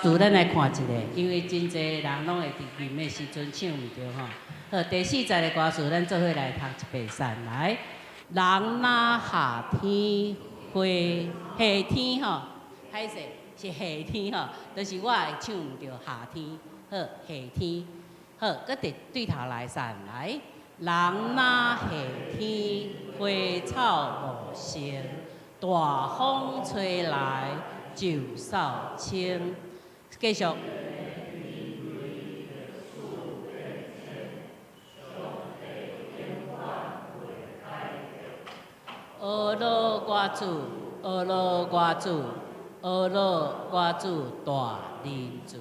词咱来看一下，因为真侪人拢会伫吟的时阵唱毋着吼。好，第40个歌词咱做伙来读一遍散来。人若夏天花夏天吼，歹势是夏天吼，就是我会唱毋着夏天。好，夏天。好，搁对头来散来。人若夏天花草无生，大风吹来就扫清。继续。学罗歌子，学罗歌子，学罗歌子大人字。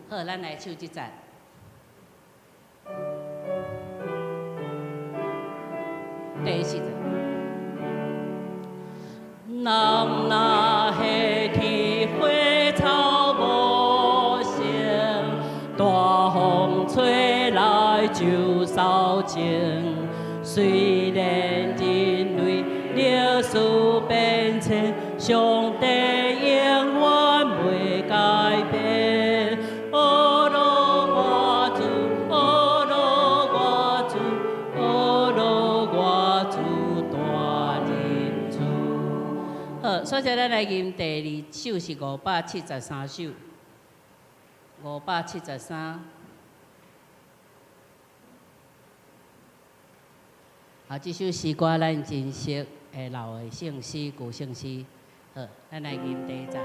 好，咱来唱这节。第40节。人若夏天花草无生，大风吹来就扫清。虽然人类历史变迁，上帝永远袂改变。学罗歌子，学罗歌子，学罗歌子大人字。好，所以咱来吟第2首是573首，573。啊，这首诗歌咱真熟，老的圣诗、古圣诗。好，咱来吟第1节。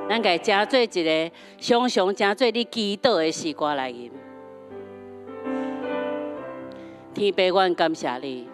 咱家加做一个常常加做你祈祷的诗歌来吟。天父，阮感谢你。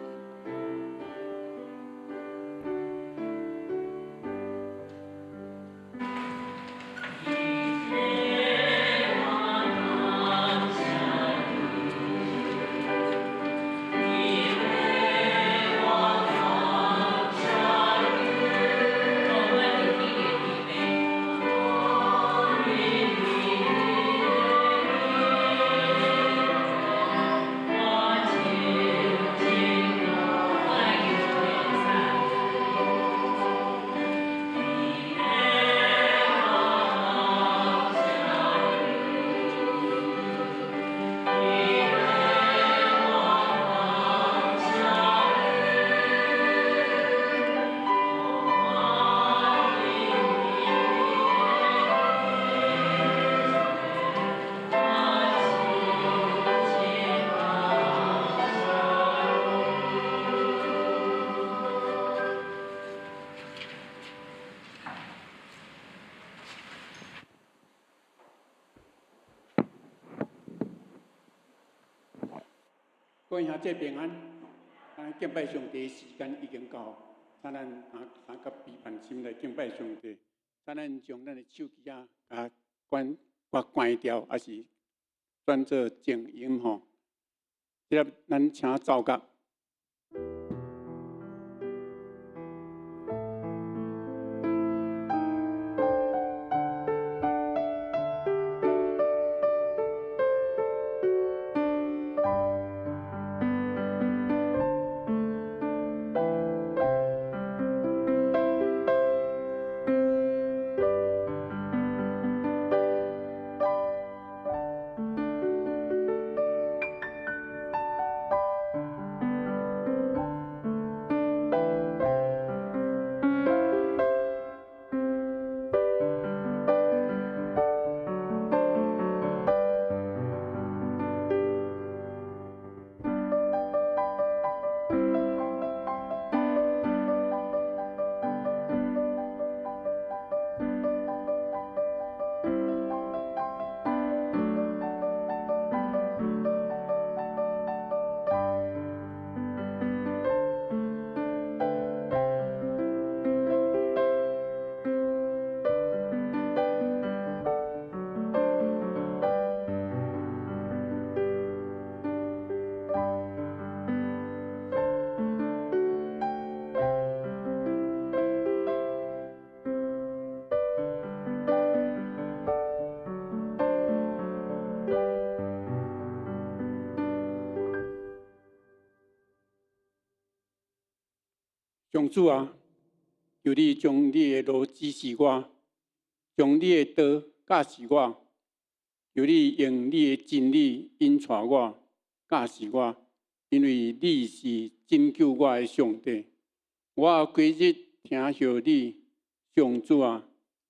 各位兄姐平安，敬拜上帝的时间已经到，请咱三甲批判心来敬拜上帝。请咱将咱的手机关掉，还是转做静音吼。即个咱请走角。上主啊，求你将你的路指示我，将你的道教示我，求你用你的真理引带我、教示我，因为你是拯救我的上帝。我规日听候你，上主啊，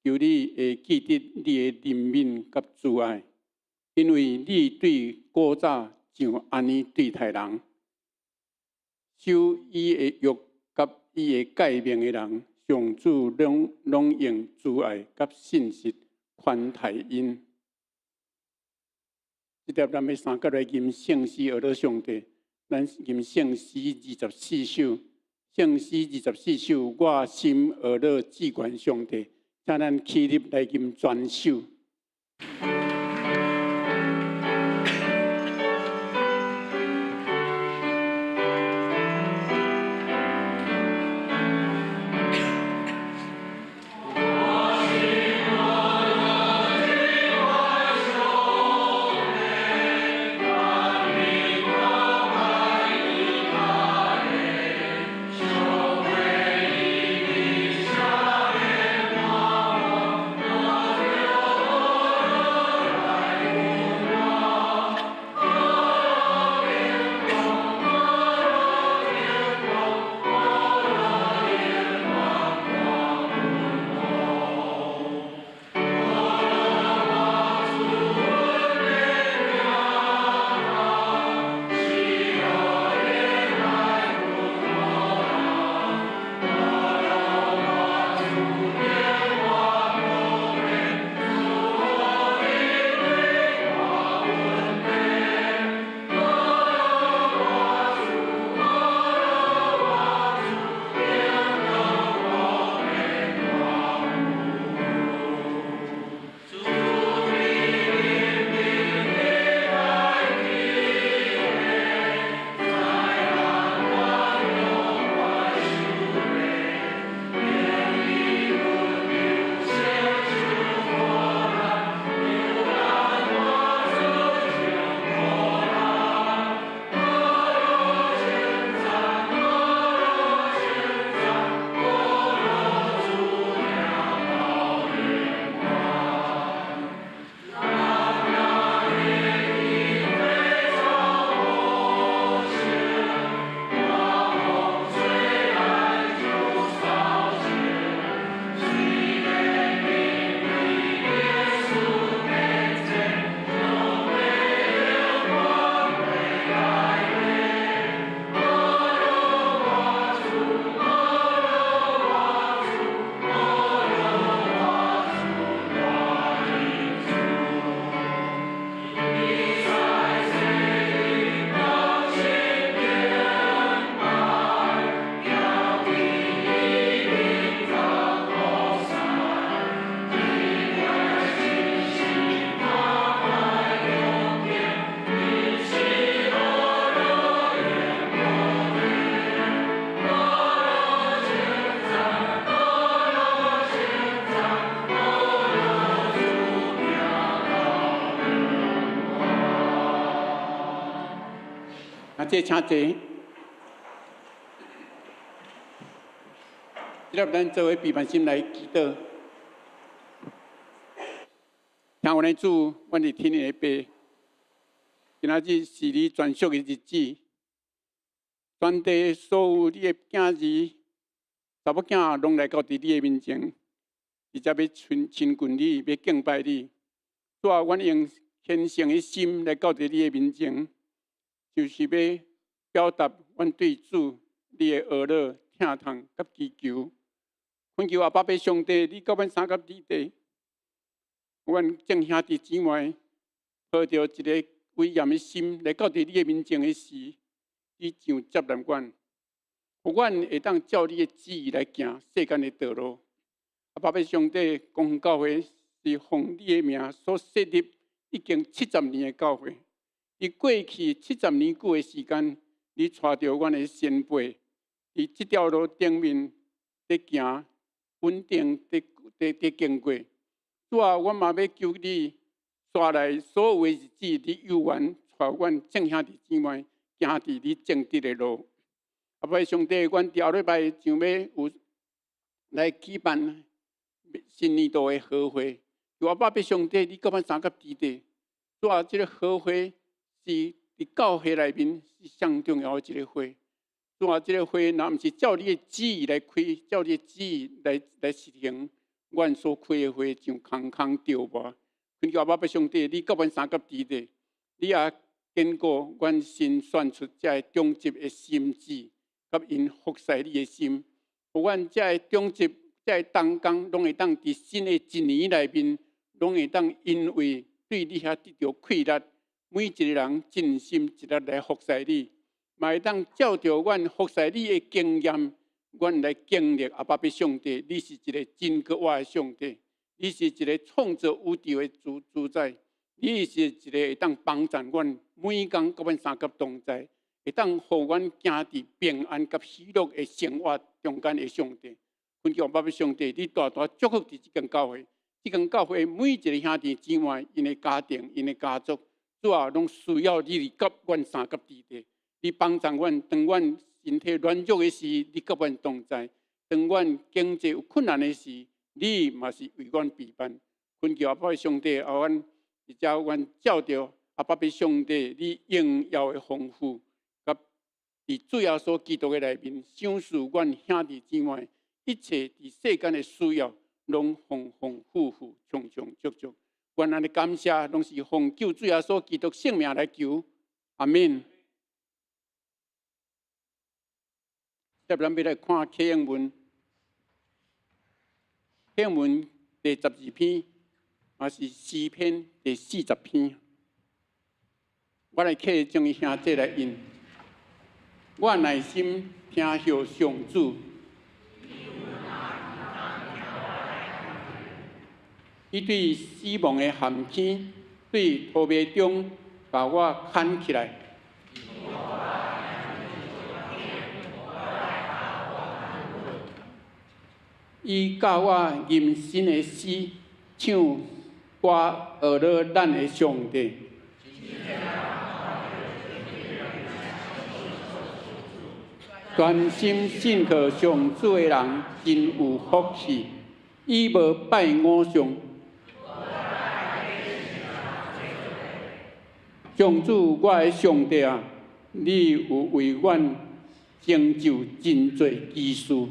求你会记得你的怜悯甲慈爱，因为你对古早像安尼对待人，守伊的约。伊会改命的人，上主拢用慈爱甲信实宽待因。即条咱要三角来吟圣诗，学到上帝。咱吟圣诗24首，圣诗24首，我心学到至关上帝。请咱起立来吟全首。弟请坐。今日咱做伙闭目心来祈祷，听阮的主，阮是天的爸。今仔日是你专属的日子，全地所有你的囝儿、查某囝拢来到伫你的面前，而且要亲近你，要敬拜你。主啊，阮用虔诚的心来到伫你的面前，就是要表达阮对主你的恶乐、疼痛甲祈求。恳求阿爸爸上帝，你甲阮三甲之地，阮众兄弟姊妹，抱着一个威严的心来到伫你的面前的时，你就接纳阮，互阮会当照你的旨意来行世间的道路。阿爸爸上帝，公园教会是奉你的名所设立已经70年的教会。伫过去70年久的时间，你带着阮的先辈，伫这条路顶面在行，稳定在经过。主啊，我嘛要求你，带来所有的日子，你有缘带阮众兄弟姊妹行伫你正直的路。阿爸上帝，阮第后礼拜就要有来举办新年度的好会。求阿爸上帝，你甲阮三甲之地。主啊，这个好会是伫教会内面是上重要的一个会。主啊，这个会若毋是照你的旨意来开，照你的旨意来实行，阮所开的会就空空丢无。恳求阿爸上帝，你甲阮三甲之地，你也坚固阮新选出这种植的心志，甲因服侍你的心，互阮这种植、这同工，拢会当伫新的一年内面，拢会当因为对你遐得到快乐，每一个人尽心一力来服侍你。嘛会当照着阮服侍你的经验，阮来经历阿爸爸上帝，你是一个真可爱的上帝，你是一个创造宇宙的主宰，你是一个会当帮助阮每工甲阮三甲同在，会当互阮行伫平安甲喜乐的生活中间的上帝。恳求阿爸爸上帝，你大大祝福伫这间教会，这间教会每一个兄弟姊妹，因的家庭、因的家族，主啊，拢需要你甲阮三甲之地。你帮助阮，当阮身体软弱的时，你甲阮同在；当阮经济有困难的时，你嘛是为阮陪伴。恳求阿爸上帝，阮而且阮照着阿爸爸上帝你荣耀的丰富，甲伫主耶稣基督的内面，赏赐阮兄弟姊妹一切伫世间的需要，拢丰丰富富、充充足足。阮安尼感谢，拢是奉救主耶稣基督圣名来求，阿门。接咱要来看启应文，启应文第12篇，也是诗篇第40篇。我来刻将伊兄弟来印。我耐心听候上主，伊对死亡的陷阱，对土迷中把我砍起来。伊教我吟新的诗，唱歌学了咱的上帝。专心信靠上主的人，真有福气。伊无拜偶像。上主，我的上帝啊，你有为阮成就真侪奇事。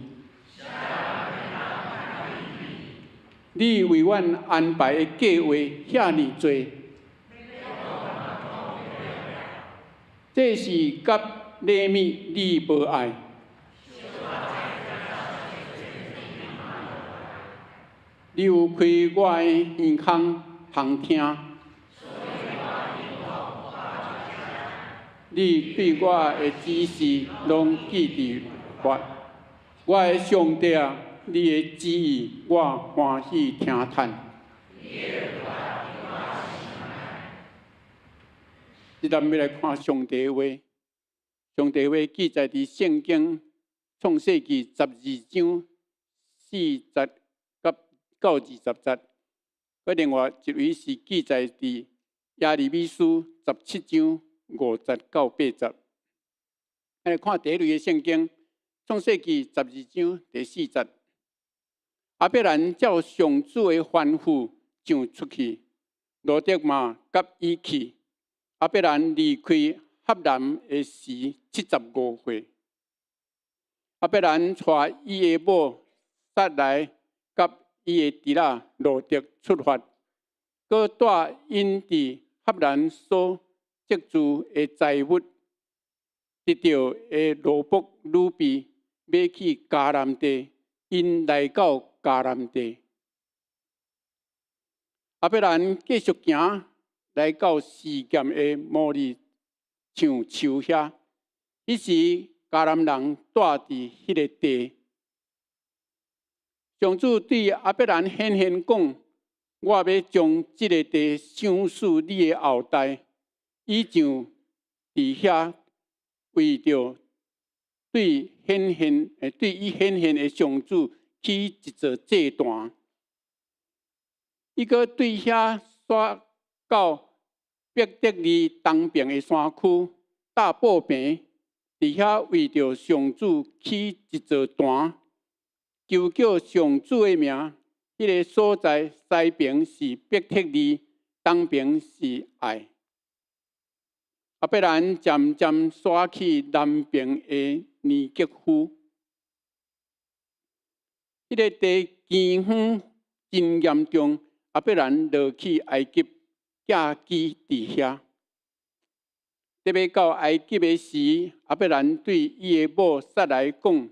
你为阮安排的计划遐尼多，这是甲礼物你无爱。你有开我的耳孔通听，你对我的指示拢记伫我的上帝啊！你的旨意，我欢喜听叹。今咱要来看上帝的话，上帝的话记载伫圣经创世纪12章40到20节，另外一位是记载伫耶利米书17章50到8节。来看第一类的圣经，创世纪12章第4节。亚伯兰照上主的吩咐上出去，罗得嘛甲伊去。亚伯兰离开赫兰的时75岁。亚伯兰带伊的某撒来甲伊的弟仔罗得出发，佮带因伫赫兰所积聚的财物，得到的罗卜女婢，要去迦南地，因来到迦南地。亚伯兰继续行，来到示剑的摩利橡树遐。迄时迦南人住伫迄个地。上主对亚伯兰显现讲：我要将这个地赏赐你的后代，以上伫遐为着对伊显现的上主起一座祭坛。伊阁对遐刷到伯特利东边的山区大埔坪，伫遐为着上主起一座坛，求叫上主的名。迄个所在西边是伯特利，东边是爱。亚伯兰渐渐刷去南边的尼吉夫。迄个地饥荒真严重。亚伯兰落去埃及，寄居伫遐。特别到埃及的时，亚伯兰对伊的某撒来讲：“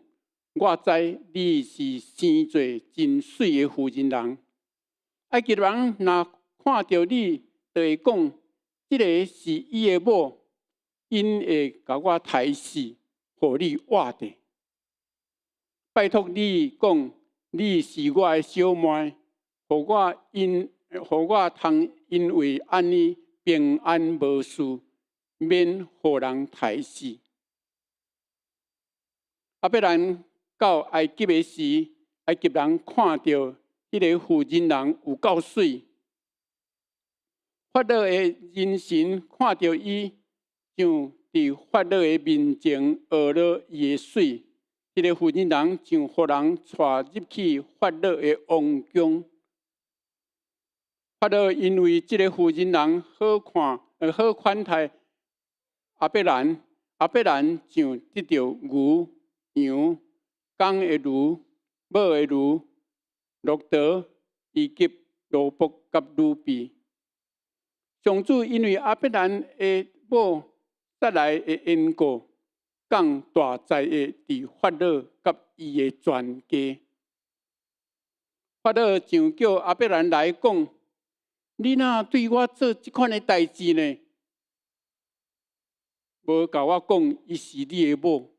我知你是生做真水的妇人人。埃及人若看到你，就会讲：这个是伊的某，因会甲我杀死，互你活着。拜托你讲，你是我的小妹。”互我通因为安尼平安无事，免互人杀死。亚伯兰到埃及的时，埃及人看到迄个妇人人有够水，法老的人神看到伊，像伫法老的面前舀落伊的水。迄个妇人人像互人带入去法老的王宫。法老因为这个妇人人好款待亚伯兰，亚伯兰就得到牛、羊、公的驴、母的驴、骆驼、以及罗卜甲女婢。上主因为亚伯兰的某撒来的缘故，降大灾厄伫法老甲伊的全家。法老就叫亚伯兰来讲。你若对我做这款的代志呢？无甲我讲，伊是你的某，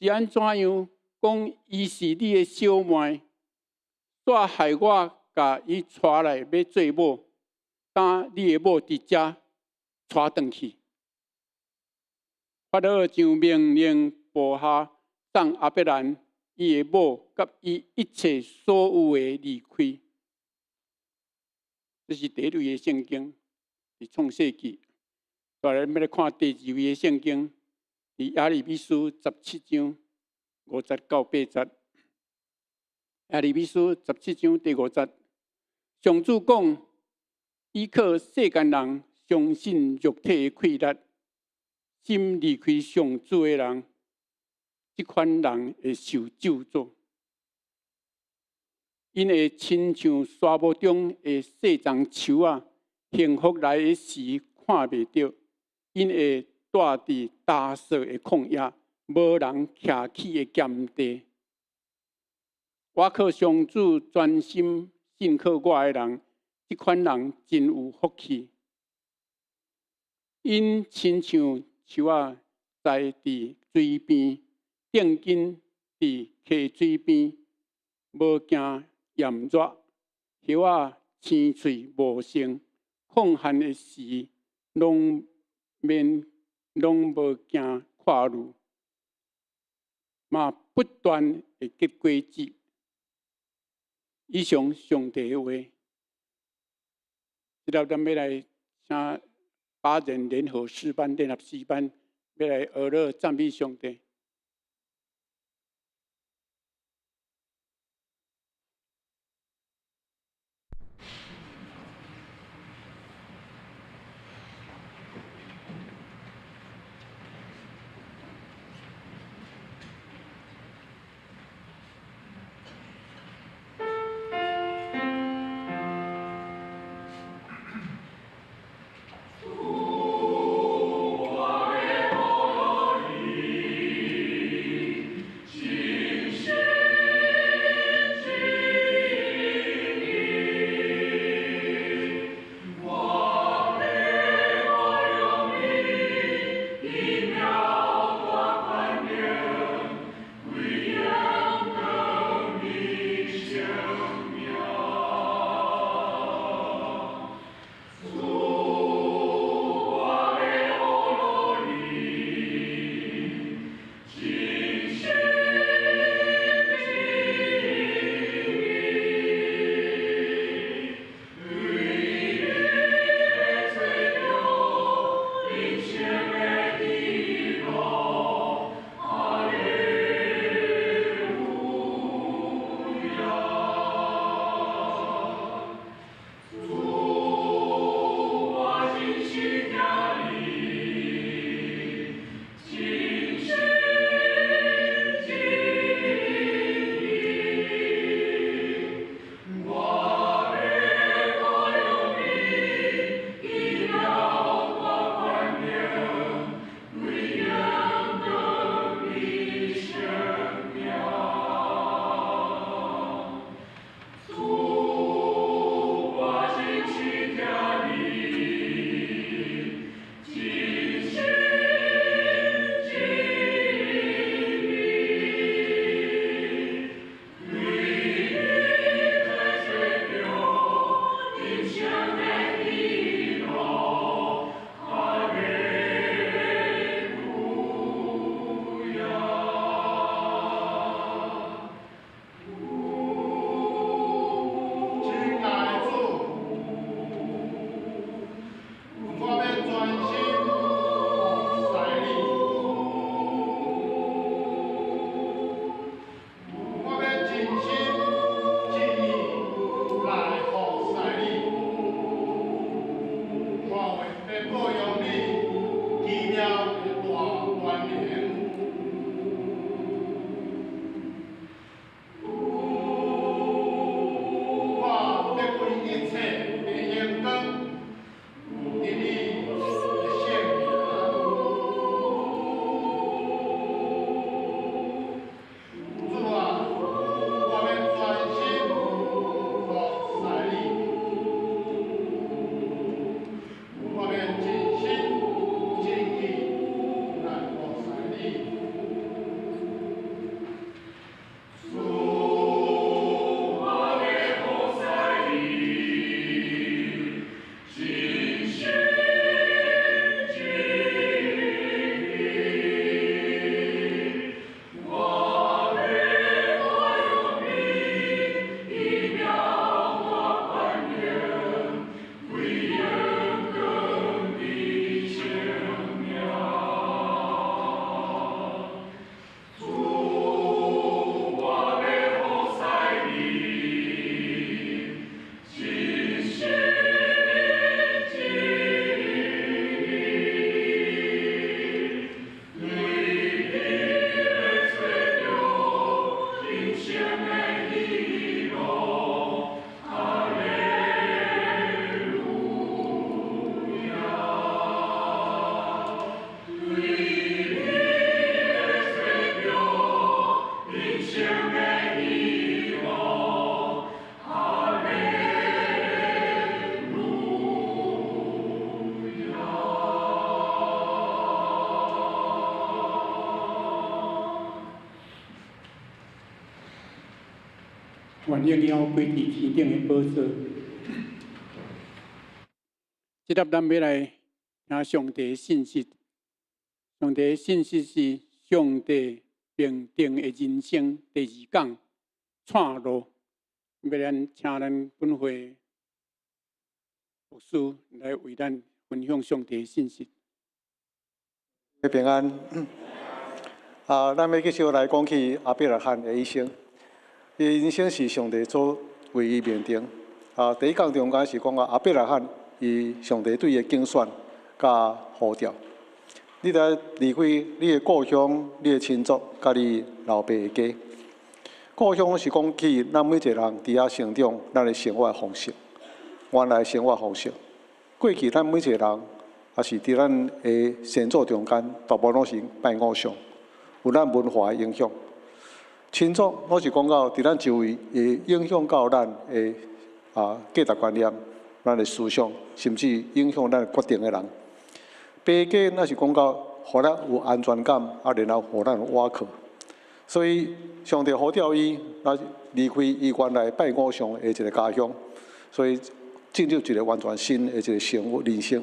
是安怎样？讲伊是你的小妹，煞害我甲伊带来要做某，等你的某伫遮带转去。法老就命令部下送亚伯兰、伊的某甲伊一切所有的离开。这是第一类的圣经，是创世纪。再来，要来看第二类的圣经，是亚利比书17章5节到8节。亚利比书17章第5节，上主讲：依靠世间人相信肉体的溃烂，心离开上主的人，这款人会受咒诅。因会亲像沙漠中的细丛树啊，幸福来的时看袂到；因会住伫大雪的旷野，无人徛起的咸地。我靠上主专心信靠我的人，这款人真有福气。因亲像树啊，栽伫水边，定根伫溪水边，无惊炎热，叶啊青翠无生，放旱的时，拢无惊看雨，嘛不断会结果子。以上上帝的话，现在咱要来请8人联合诗班、联合诗班要来学乐赞美上帝。愿荣耀归伫天顶的宝座。即粒咱要来听上帝的信息。上帝的信息是上帝平定的人生第二讲串路。要请咱本会牧师来为咱分享上帝的信息。平安。咱要继续来讲起亚伯拉罕的一生。伊的人生是上帝所为伊命定。第一讲中间是讲亚伯拉罕，伊上帝对伊的竞选甲呼召。你得离开你的故乡、你的亲族，甲你老爸的家。故乡是讲起咱每一个人伫遐成长，咱的生活方式，原来生活方式。过去咱每一个人，也是伫咱的先祖中间，大部分拢是拜偶像，有咱文化的影响。亲族拢是讲到伫咱周围会影响到咱的价值观念、咱的思想，甚至影响咱决定的人。爸家那是讲到，互咱有安全感，然后互咱有倚靠。所以上帝呼召伊，那离开伊原来拜偶像的一个家乡，所以进入一个完全新的一个生活人生。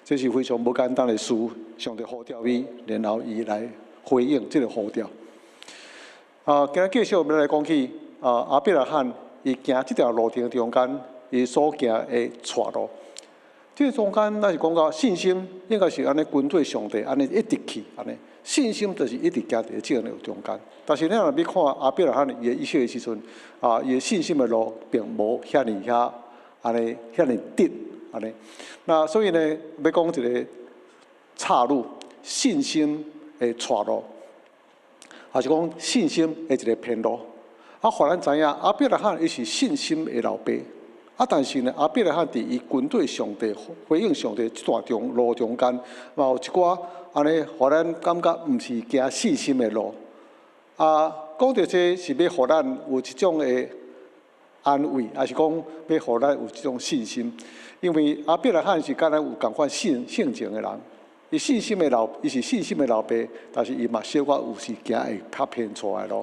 这是非常无简单的事，上帝呼召伊，然后伊来回应这个呼召。今日继续我们来讲起亚伯拉罕，伊行这条路程中间，伊所行的岔路。这个中间，咱是讲到信心，应该是安尼跟对上帝，安尼一直去，安尼信心就是一直行在这个中间。但是咱若要看亚伯拉罕伊一生的时阵，伊的信心的路并无遐尼安尼遐尼直。安尼，那所以呢，要讲一个岔路，信心的岔路，还是讲信心的一个偏路。互咱知影，亚伯拉罕伊是信心的老爸。但是呢，亚伯拉罕伫伊跟对上帝、回应上帝这段路中间，嘛有一寡安尼，互咱感觉毋是行信心的路。讲到这是要互咱有一种的安慰，还是讲要互咱有这种信心？因为亚伯拉罕是敢若有共款性情的人，伊是信心的老爸，但是伊嘛小可有时行会较偏错的路。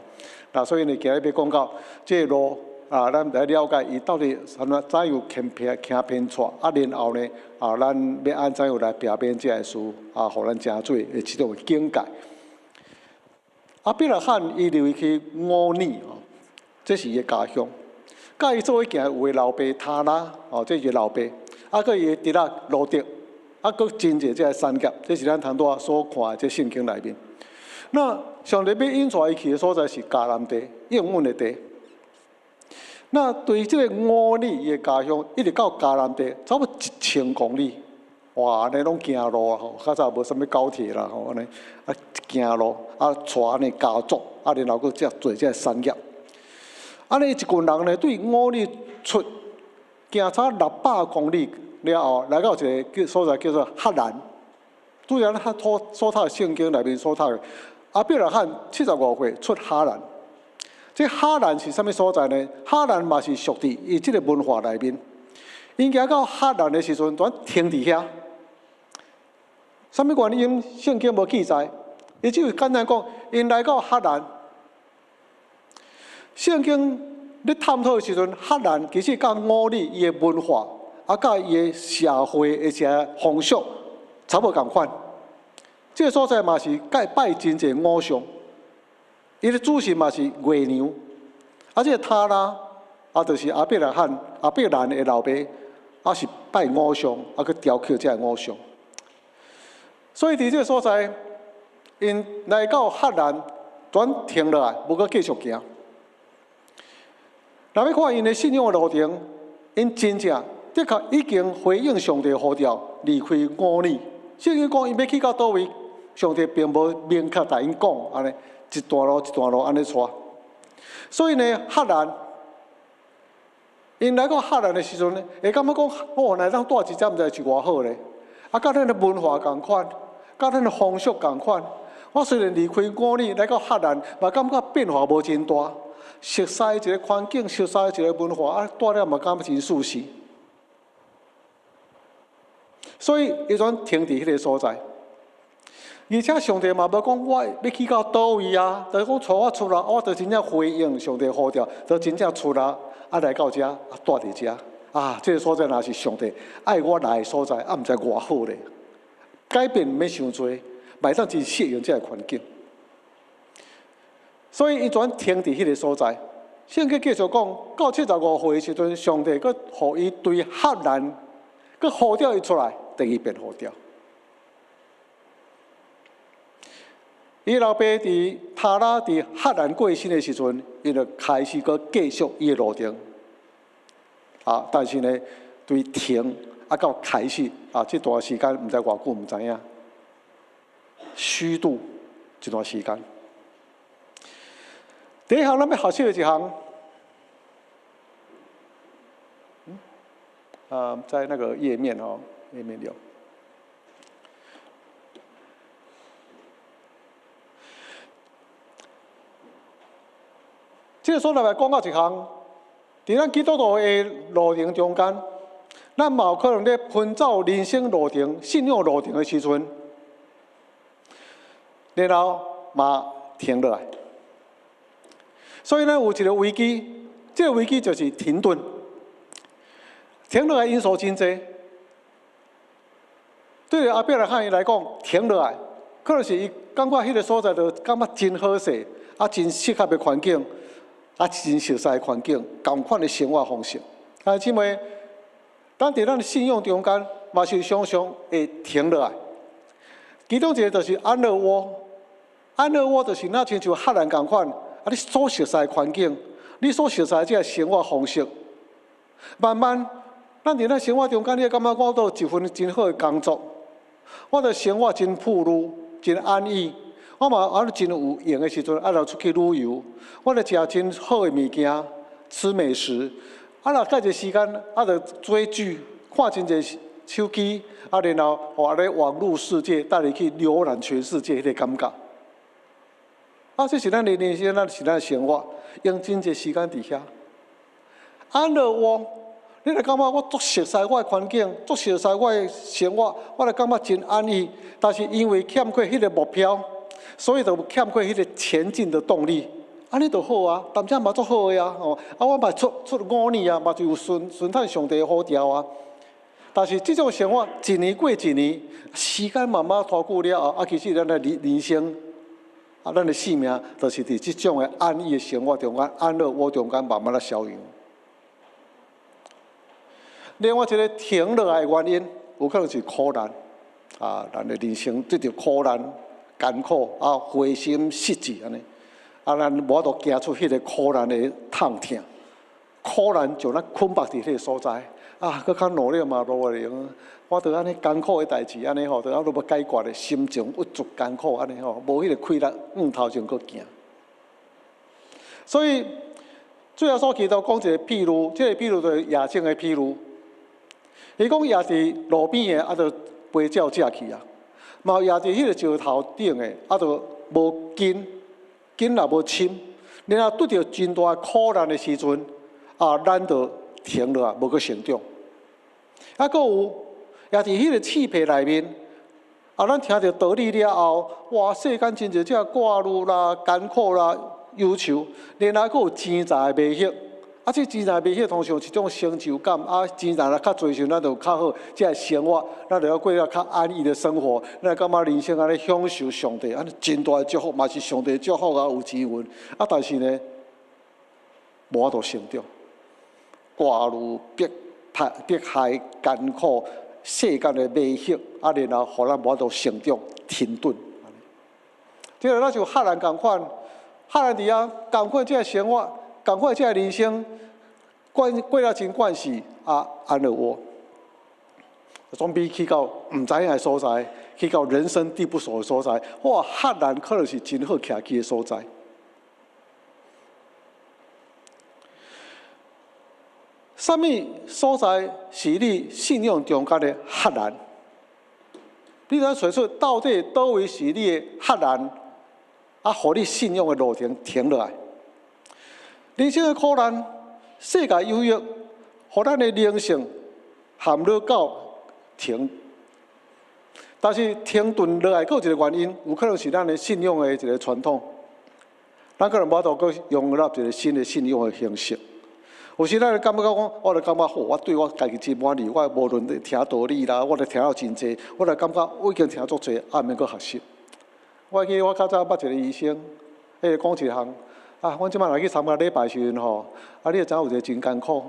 那所以呢，今日要讲到这个路咱来了解伊到底怎样行偏错，然后呢，咱要安怎样来避免这个事，互咱真做的这种境界。亚伯拉罕伊入去乌尼这是伊的家乡。甲伊做伙行有个老爸塔拉，这是老爸，佮伊的弟仔罗德，佮真济这个产业，这是咱通多所看的这圣经内面。那上帝要引带伊去的所在是迦南地，应允的地。那对于这个乌尼伊的家乡，一直到迦南地，差不多1000公里，哇，安尼拢行路啊，较早无啥物高铁啦，安尼行路带安尼家族，然后佮遮做这产业。安尼一群人呢，对乌尼出行差600公里了后，来到一个所在叫做哈兰。主要他所读的圣经内面所读的，亚伯拉罕75岁出哈兰。这哈兰是啥物所在呢？哈兰嘛是属伫伊即个文化内面。因行到哈兰的时阵，全停伫遐。啥物原因？圣经无记载。伊只有简单讲，因来到哈兰。圣经咧探讨的时阵，哈兰其实甲乌尼伊的文化，甲伊的社会而且风俗差不多共款。这个所在嘛是拜真济偶像，伊的主神嘛是月娘，这个塔拉就是亚伯拉罕亚伯兰的老爸，是拜偶像，去雕刻这个偶像。所以伫这个所在，因来到哈兰，全停落来，无阁继续行。若要看因的信仰的路程，因真正的确已经回应上帝呼召，离开乌尼。圣经讲因要去到倒位，上帝并无明确甲因讲，安尼一段路一段路安尼带。所以呢，哈兰，因来到哈兰的时阵呢，会感觉讲，原来咱住一站在是偌好咧，甲咱的文化共款，甲咱的风俗共款。我虽然离开乌尼来到哈兰，嘛感觉变化无真大。熟悉一个环境，熟悉一个文化，住了嘛感觉真舒适。所以，伊全停伫迄个所在。而且上帝嘛无讲我要去到倒位啊，就是讲带我出来，我就真正回应上帝呼召，就真正出来，来到遮，住伫遮。这个所在若是上帝爱我来的所在，毋知偌好咧。改变毋免伤多，袂当真适应这个环境。所以，伊全停伫迄个所在。圣经继续讲，到75岁的时阵，上帝佮互伊对哈兰，佮呼召伊出来，第二遍呼召。伊老爸伫塔拉伫赫兰过身的时阵，伊就开始搁继续伊的路程。但是呢，对停到开始这段时间毋知偌久，毋知影，虚度一段时间。第一项咱要学习的一项，在那个页面页面有。这个所来讲到一项，伫咱基督徒的路程中间，咱嘛有可能咧奔走人生路程、信仰路程的时阵，然后嘛停落来。所以呢，有一个危机，这个危机就是停顿。停落来因素真多。对阿伯来看伊来讲，停落来，可能是伊感觉迄个所在就感觉真好势，真适合的环境。真熟悉的环境，同款的生活方式。姊妹，咱伫咱的信仰中间，嘛是常常会停落来。其中一个就是安乐窝，安乐窝就是那亲像赫兰同款，你所熟悉的环境，你所熟悉的这个生活方式，慢慢，咱伫咱生活中间，你感觉我都有一份真好的工作，我的生活真富裕，真安逸。我嘛真有闲的时阵，就出去旅游。我咧食真好的物件，吃美食。若介一时间，就追剧，看真侪手机，然后活咧网络世界，带你去浏览全世界，迄个感觉。这是咱的人生，咱是咱的生活，用真侪时间伫遐。安乐窝，你就感觉我足熟悉我的环境，足熟悉我的生活，我就感觉真安逸。但是因为欠缺迄个目标。所以就欠缺迄个前进的动力，安尼就好啊，但这嘛足好的啊，我嘛出5年啊，嘛就有顺趁上帝的好调啊。但是这种生活一年过一年，时间慢慢拖久了后，其实咱的人生，咱的性命，就是伫这种的安逸的生活中间、安乐窝中间慢慢的消融。另外一个停落来的原因，有可能是苦难咱的人生这条苦难。艰苦灰心失志安尼，咱无法度行出迄个苦难的痛痛，苦难就咱捆绑伫迄个所在，搁较努力嘛无用，我着安尼艰苦的代志安尼都都要解决的，心情郁卒艰苦安尼无迄个气力头前搁行。所以最后所提到讲一个譬如，这个譬如就是野性的譬如，伊讲野伫路边的，就飞鸟食去啊。嘛也伫迄个石头顶的，就无根也无深，然后拄着真大苦难的时阵，咱就停落来，无去成长。搁有也伫迄个气皮内面，咱听着道理了后，哇，世间真侪只挂虑啦、艰苦啦、忧愁，然后搁有钱财的迷惑。这钱财迷惑通常是一种成就感，钱财若较侪时，咱就较好，这生活，咱就要过了较安逸的生活，咱感觉人生安尼享受上帝，真大的祝福，嘛是上帝的祝福有钱运。但是呢，无法度成长，挂虑、迫害、艰苦、世间的迷惑，然后互咱无法度成长、停顿。即个咱就赫兰同款，赫兰伫同款这个生活。赶快，这个人生过了真惯势安乐窝，总比去到唔知影的所在，去到人生地不熟的所在，哇，赫兰可能是真好徛起的所在。什么所在是你信仰中间的赫兰？你咱找出到底倒位是你的赫兰，互你信仰的路程停落来。人生的苦难，世界忧郁，互咱的灵性陷入到停。但是停顿落来，还有一个原因，有可能是咱的信仰的一个传统。咱可能无法度去容纳一个新的信仰的形式。有时咱感觉讲，我就感觉好，我对我家己真满意，我无论听道理啦，我就听了真济，我就感觉我已经听足济，免阁学习。我记得我较早捌一个医生，讲一项。阮即摆来去参加礼拜时阵吼，你会知有一个真艰苦，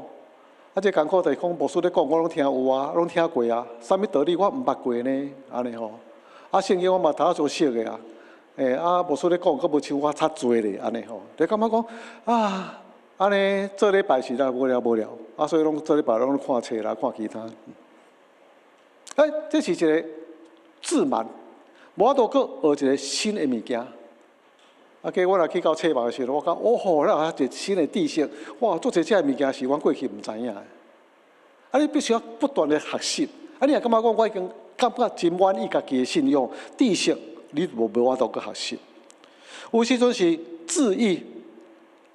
这艰苦就是讲牧师咧讲，我拢听有啊，拢听过啊，啥物道理我毋捌过呢？安尼吼，圣经我嘛读啊熟悉的啊，无说咧讲，佫无像我较济咧，安尼吼。你感觉讲啊，安尼做礼拜是啦，无聊，所以拢做礼拜拢看册啦，看其他。这是一个自满，无法度佫学一个新的物件。结果我若去到册房的时候，我讲吼，那一个新的知识，哇，做这物件是阮过去毋知影的。你必须要不断的学习。你若感觉讲我已经感觉真满意家己的信仰知识，你无法度去学习。有时阵是自意，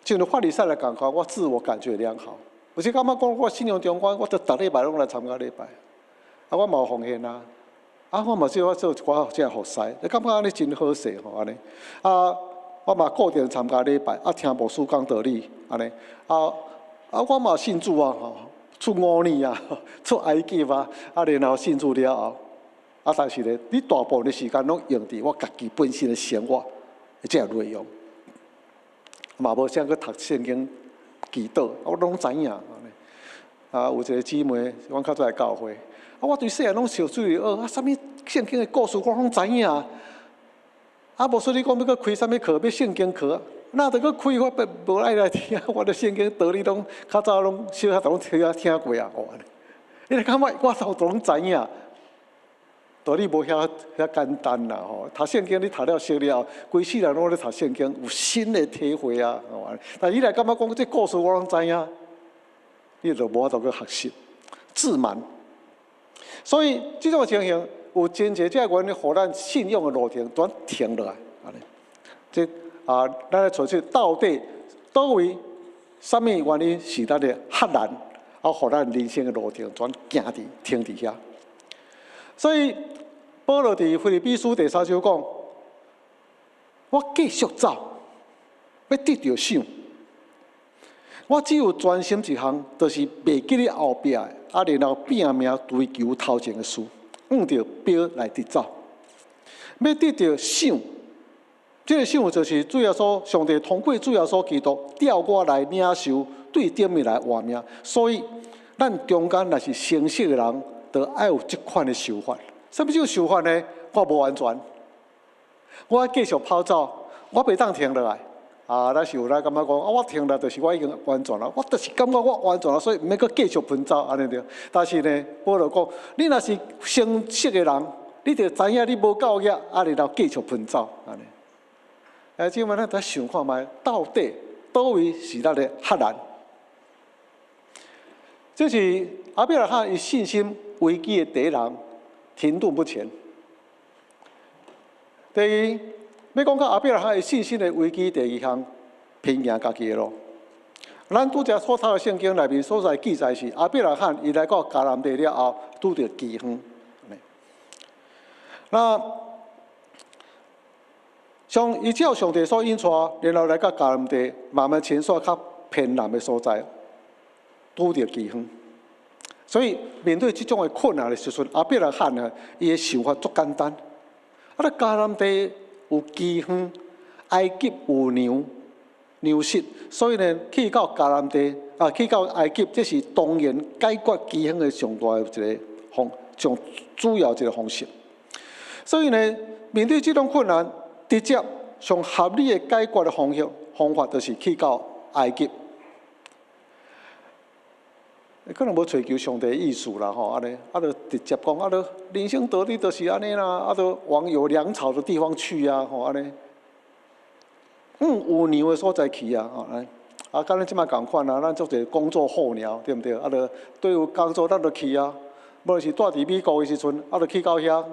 正如法利赛人共款，我自我感觉良好。有时感觉讲我信仰中，我逐礼拜拢来参加礼拜，我嘛有奉献啊，我嘛做一寡这服侍，你感觉安尼真好势吼安尼我嘛固定参加礼拜，听牧师讲道理安尼我嘛信主啊吼。出5年啊，出埃及啊，然后信主了后，但是咧，你大部分的时间拢用伫我家己本身的生活这样内容，嘛无啥去读圣经、祈祷，我拢知影。有一个姊妹，阮较早来教会，我对细汉拢受水学，啥物圣经的故事我拢知影。无说你讲要去开啥物课，要圣经课。那得去开，我无爱来听，我的圣经道理拢较早拢小学拢听过啊，你来感觉我都拢知影，道理无遐简单啦吼。读圣经你读了熟了，规世人拢咧读圣经，有新的体会啊。但你来感觉讲这故事我拢知影，你就无法度去学习，自满。所以这种情形有真侪这原因，互咱信仰的路程全停落来，这。咱来找出到底倒位，什么原因是咱的黑难，互咱人生的路程全行停伫遐。所以保罗伫腓立比书第3章讲：我继续走，要得到赏。我只有专心一项，就是袂记咧后壁的，然后拼命追求头前的事，按照标来直走，要得到赏。这个赏就是主要说，上帝通过主要说基督调我来领受对顶面来活命，所以咱中间若是成熟的人，就要有这款的想法。什么叫想法呢？我无完全，我要继续跑走，我袂当停落来。咱是有人感觉讲，我停了，就是我已经完全了，我就是感觉我完全了，所以毋免继续奔走安尼着。但是呢，保罗讲，你若是成熟的人，你就知影你无够额，然后继续奔走安尼。即摆咱得想看觅，到底倒位是咱的黑难？这是阿比拉罕伊信心危机的第一人，停顿不前。第二，要讲到阿比拉罕伊信心的危机，第二项偏行家己的路。咱拄则所读的圣经内面所在记载是，阿比拉罕伊来到迦南地了后，拄着饥荒。那依照上帝所引带，然后来到迦南地，慢慢前线较偏南的所在，拄着饥荒。所以面对这种的困难的时阵，阿比拉罕呢，伊的想法足简单。迦南地有饥荒，埃及有粮食，所以呢，去到迦南地去到埃及，这是当然解决饥荒的上大的一个上主要一个方式。所以呢，面对这种困难，直接上合理的解决的方法，就是去到埃及。可能无追求上帝的意思啦，安尼，就直接讲，就人生道理就是安尼啦，就往有粮草的地方去啊，安尼。有牛的所在去啊，跟咱即摆共款啊，咱做者工作候鸟，对毋对？就对有工作咱就去啊，无是住伫美国的时阵，就去到遐。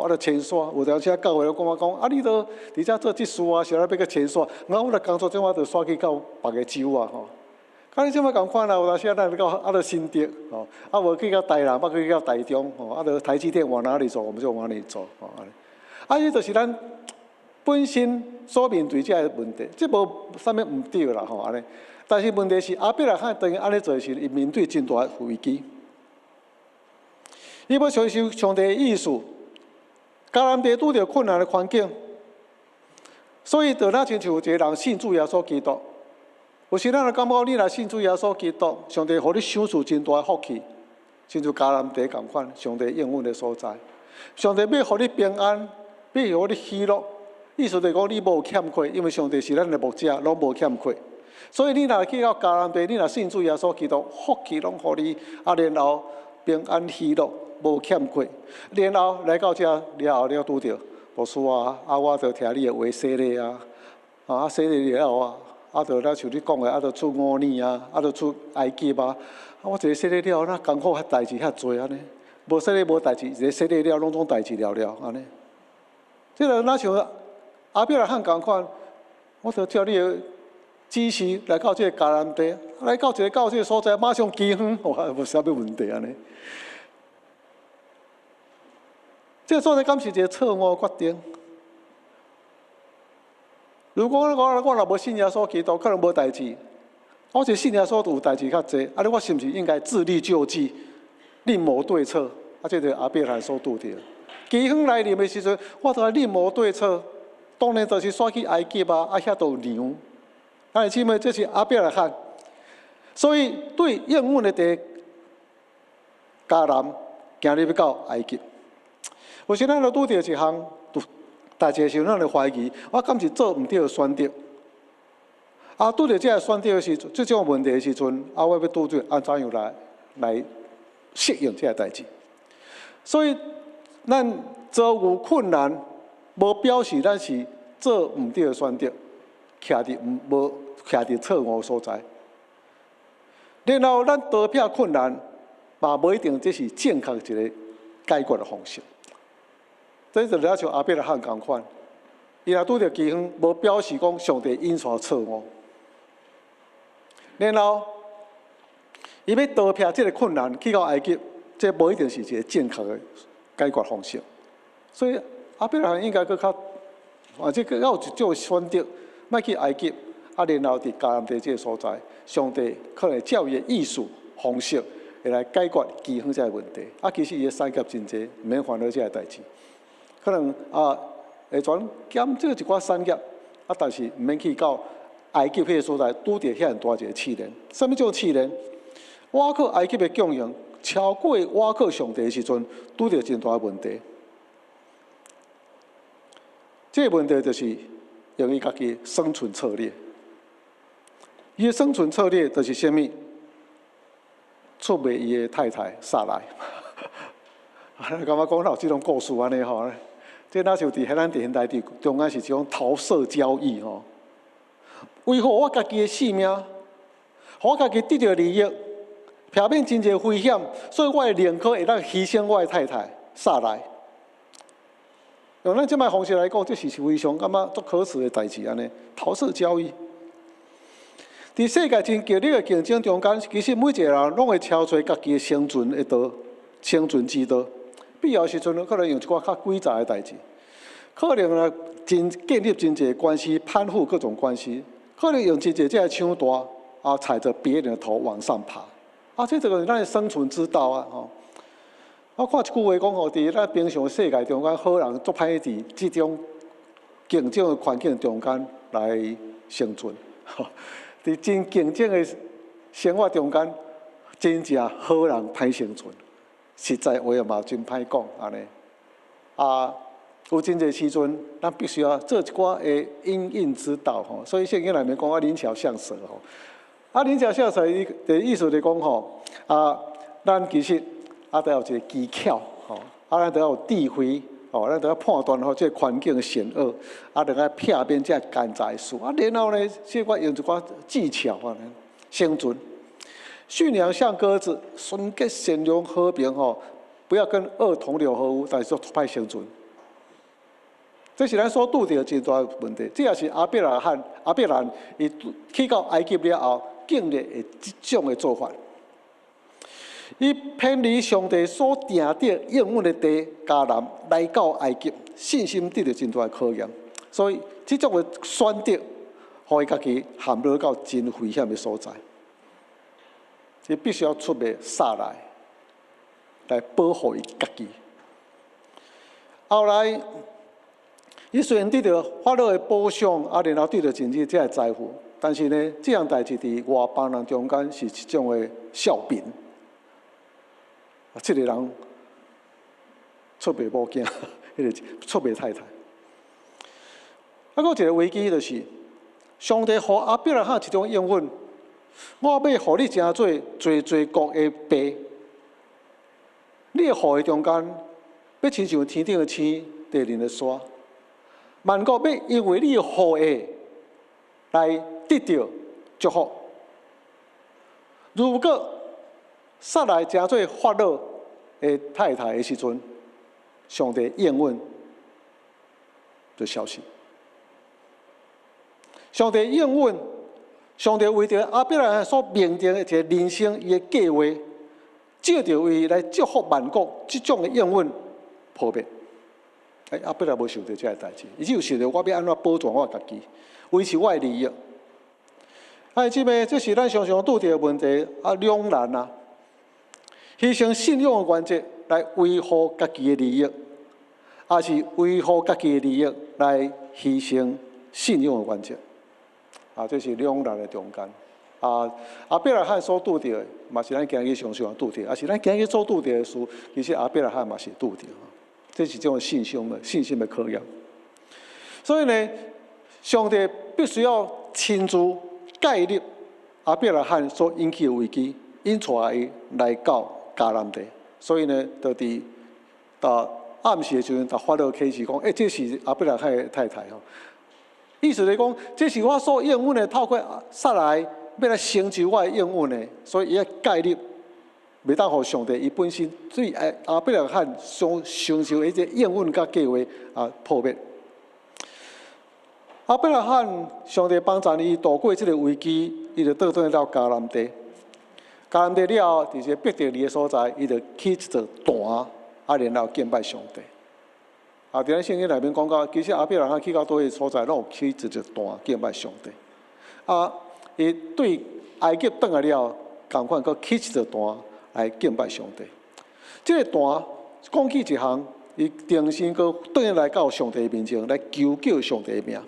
就牵线，有当时教会就跟我讲，你都伫遮做即事啊，是要去牵线。我来工作中，我就刷去到别个州啊，你即摆共款啦，有当时咱到就新竹，无去到台南，捌去到台中，就台积电往哪里走，我们就往哪里走，这就是咱本身所面对这个问题，这无啥物毋对啦，安尼。但是问题是阿伯拉罕当伊安尼做时，伊面对真大的危机，伊要接受上帝的意思。迦南地拄着困难的环境，所以就那亲像有一个人信主耶稣基督，有时咱就感觉你若信主耶稣基督，上帝互你享受真大的福气，亲像迦南地共款，上帝应允的所在。上帝要互你平安，要互你喜乐，意思就是讲你无欠缺，因为上帝是咱的牧者，拢无欠缺。所以你若去到迦南地，你若信主耶稣基督，福气拢互你，然后平安喜乐，无欠缺。然后来到这了拄着，牧师啊，我着听你的话洗礼啊，洗礼了后着咱像你讲的，着出5年着出埃及我一个洗礼了，那艰苦代志遐多安尼，无洗礼无代志，一个洗礼了，拢总代志了安尼。这个哪像阿伯拉罕共款，我着照你的指示来到这个迦南地，来到这个所在，马上饥荒，无啥物问题安尼。这个所在敢是一个错误决定？如果我若无信耶稣基督，可能无代志。我是信耶稣有代志较济，尼我是毋是应该自力救济，另谋对策？这就是阿伯拉罕所拄着。饥荒来临的时阵，我着另谋对策，当然就是选去埃及遐都有牛。兄姊妹，这是阿伯拉罕，所以对应允的地迦南，行入要到埃及。有时咱就拄着一项代志时，咱就怀疑，我敢是做毋对的选择。拄着这个选择的时阵，这种问题的时阵，我要拄着怎样来适应这个代志。所以，咱遭遇困难，无表示咱是做毋对的选择，徛伫错误所在。然后，咱逃避困难，嘛无一定这是正确一个解决的方式。这就了像阿伯拉罕同款，伊若拄着饥荒，无表示讲上帝引错错误。然后，伊要逃避这个困难，去到埃及，这无一定是一个正确的解决方式。所以阿伯拉罕应该搁较，或者搁有一种选择，莫去埃及，然后伫迦南地这个所在，上帝可能照伊的意思方式，会来解决饥荒这个问题。其实伊的产业真济，毋免烦恼这个代志。可能会全减少一寡产业，但是毋免去到埃及迄个所在，拄着遐大一个试炼。什么叫试炼？我靠埃及的供应超过我靠上帝的时阵，拄着真大的问题。这个问题就是用伊家己生存策略。伊的生存策略就是啥物？出卖伊的太太撒来。感觉讲有这种故事安尼吼？这哪像伫咱现代中间是一种桃色交易吼？为何我家己的性命，我家己得到利益，避免真侪危险，所以我会宁可会当牺牲我的太太撒来。用咱即摆方式来讲，这是非常感觉足可耻的代志安尼，桃色交易。伫世界真激烈的竞争中间，其实每一个人拢会挑出家己的生存的道、生存之道。必要时阵，可能用一寡较诡诈的代志，可能建立真侪关系，攀附各种关系，可能用真侪这抢夺踩着别人的头往上爬，这就是咱的生存之道吼。我看一句话讲伫咱平常世界中间，好人足歹伫这种竞争的环境中间来生存，伫真竞争的生活中间，真正好人歹生存。实在话嘛，真歹讲安尼。有真侪时阵，咱必须要做一寡的因应之道吼。所以圣经内面讲灵巧像蛇吼。灵巧像蛇的意思就是讲吼，咱其实得有一个技巧吼，咱得要有智慧吼，咱得要判断吼这环境的险恶，得要避免这干杂事。然后呢，这我用一寡技巧生存。驯良像鸽子，纯洁善良和平吼，不要跟恶同流合污，但是歹生存。这是咱所拄着真大问题。这也是阿伯拉罕伊去到埃及了后经历的这种的做法。伊偏离上帝所定的应允的地迦南，来到埃及，信心得到真大的考验。所以这种的选择，互伊家己陷入到真危险的所在。伊必须要出卖撒来保护伊家己。后来，伊虽然得到法老的保障，然后得到真正这个财富，但是呢，这样代志伫外邦人中间是一种的笑柄。这个人出卖某囝，迄个出卖太太。还有一个危机就是，上帝予亚伯拉罕一种应允，我要予你成做国的爸。你的予的中间，要亲像天顶的星、地面的沙，万国要因为你的予的来得到祝福。如果撒来成做法老的太太的时阵，上帝应允就消失。上帝应允，上帝为着亚伯拉罕所命定的一个人生伊的计划，借着为来祝福万国，这种的应允破灭。亚伯拉罕无想到这个代志，伊只有想到我要安怎保全我家己，维持我的利益。姊妹，这是咱常常拄着的问题两难啊！牺牲信仰的原则来维护家己的利益，还是维护家己的利益来牺牲信仰的原则？这是两难的中间。亚伯拉罕所拄着的，嘛是咱今日常常拄着，也是咱今日所拄着的事，其实亚伯拉罕嘛是拄着。这是这种信心的考验。所以呢，上帝必须要亲自介入亚伯拉罕所引起的危机，引带伊来到迦南地。所以呢，就伫暗时的时阵，法老开始讲：这是亚伯拉罕的太太吼。意思是讲，这是我所应允的，透过撒来要来成就我的应允的，所以伊要介入，袂当互上帝伊本身对亚伯拉罕所承受的一个应允甲计划破灭。亚伯拉罕，上帝帮助伊度过这个危机，伊就倒转到迦南地。迦南地了后，伫一个必得利的所在，伊就起一座坛，然后敬拜上帝。伫咱圣经内面讲到，其实亚伯拉罕去到倒个所在，拢有起一座坛敬拜上帝。伊对埃及转来了，同款佮起一座坛来敬拜上帝。这个坛讲起一项，伊定心佮转来到上帝面前来求救上帝的名。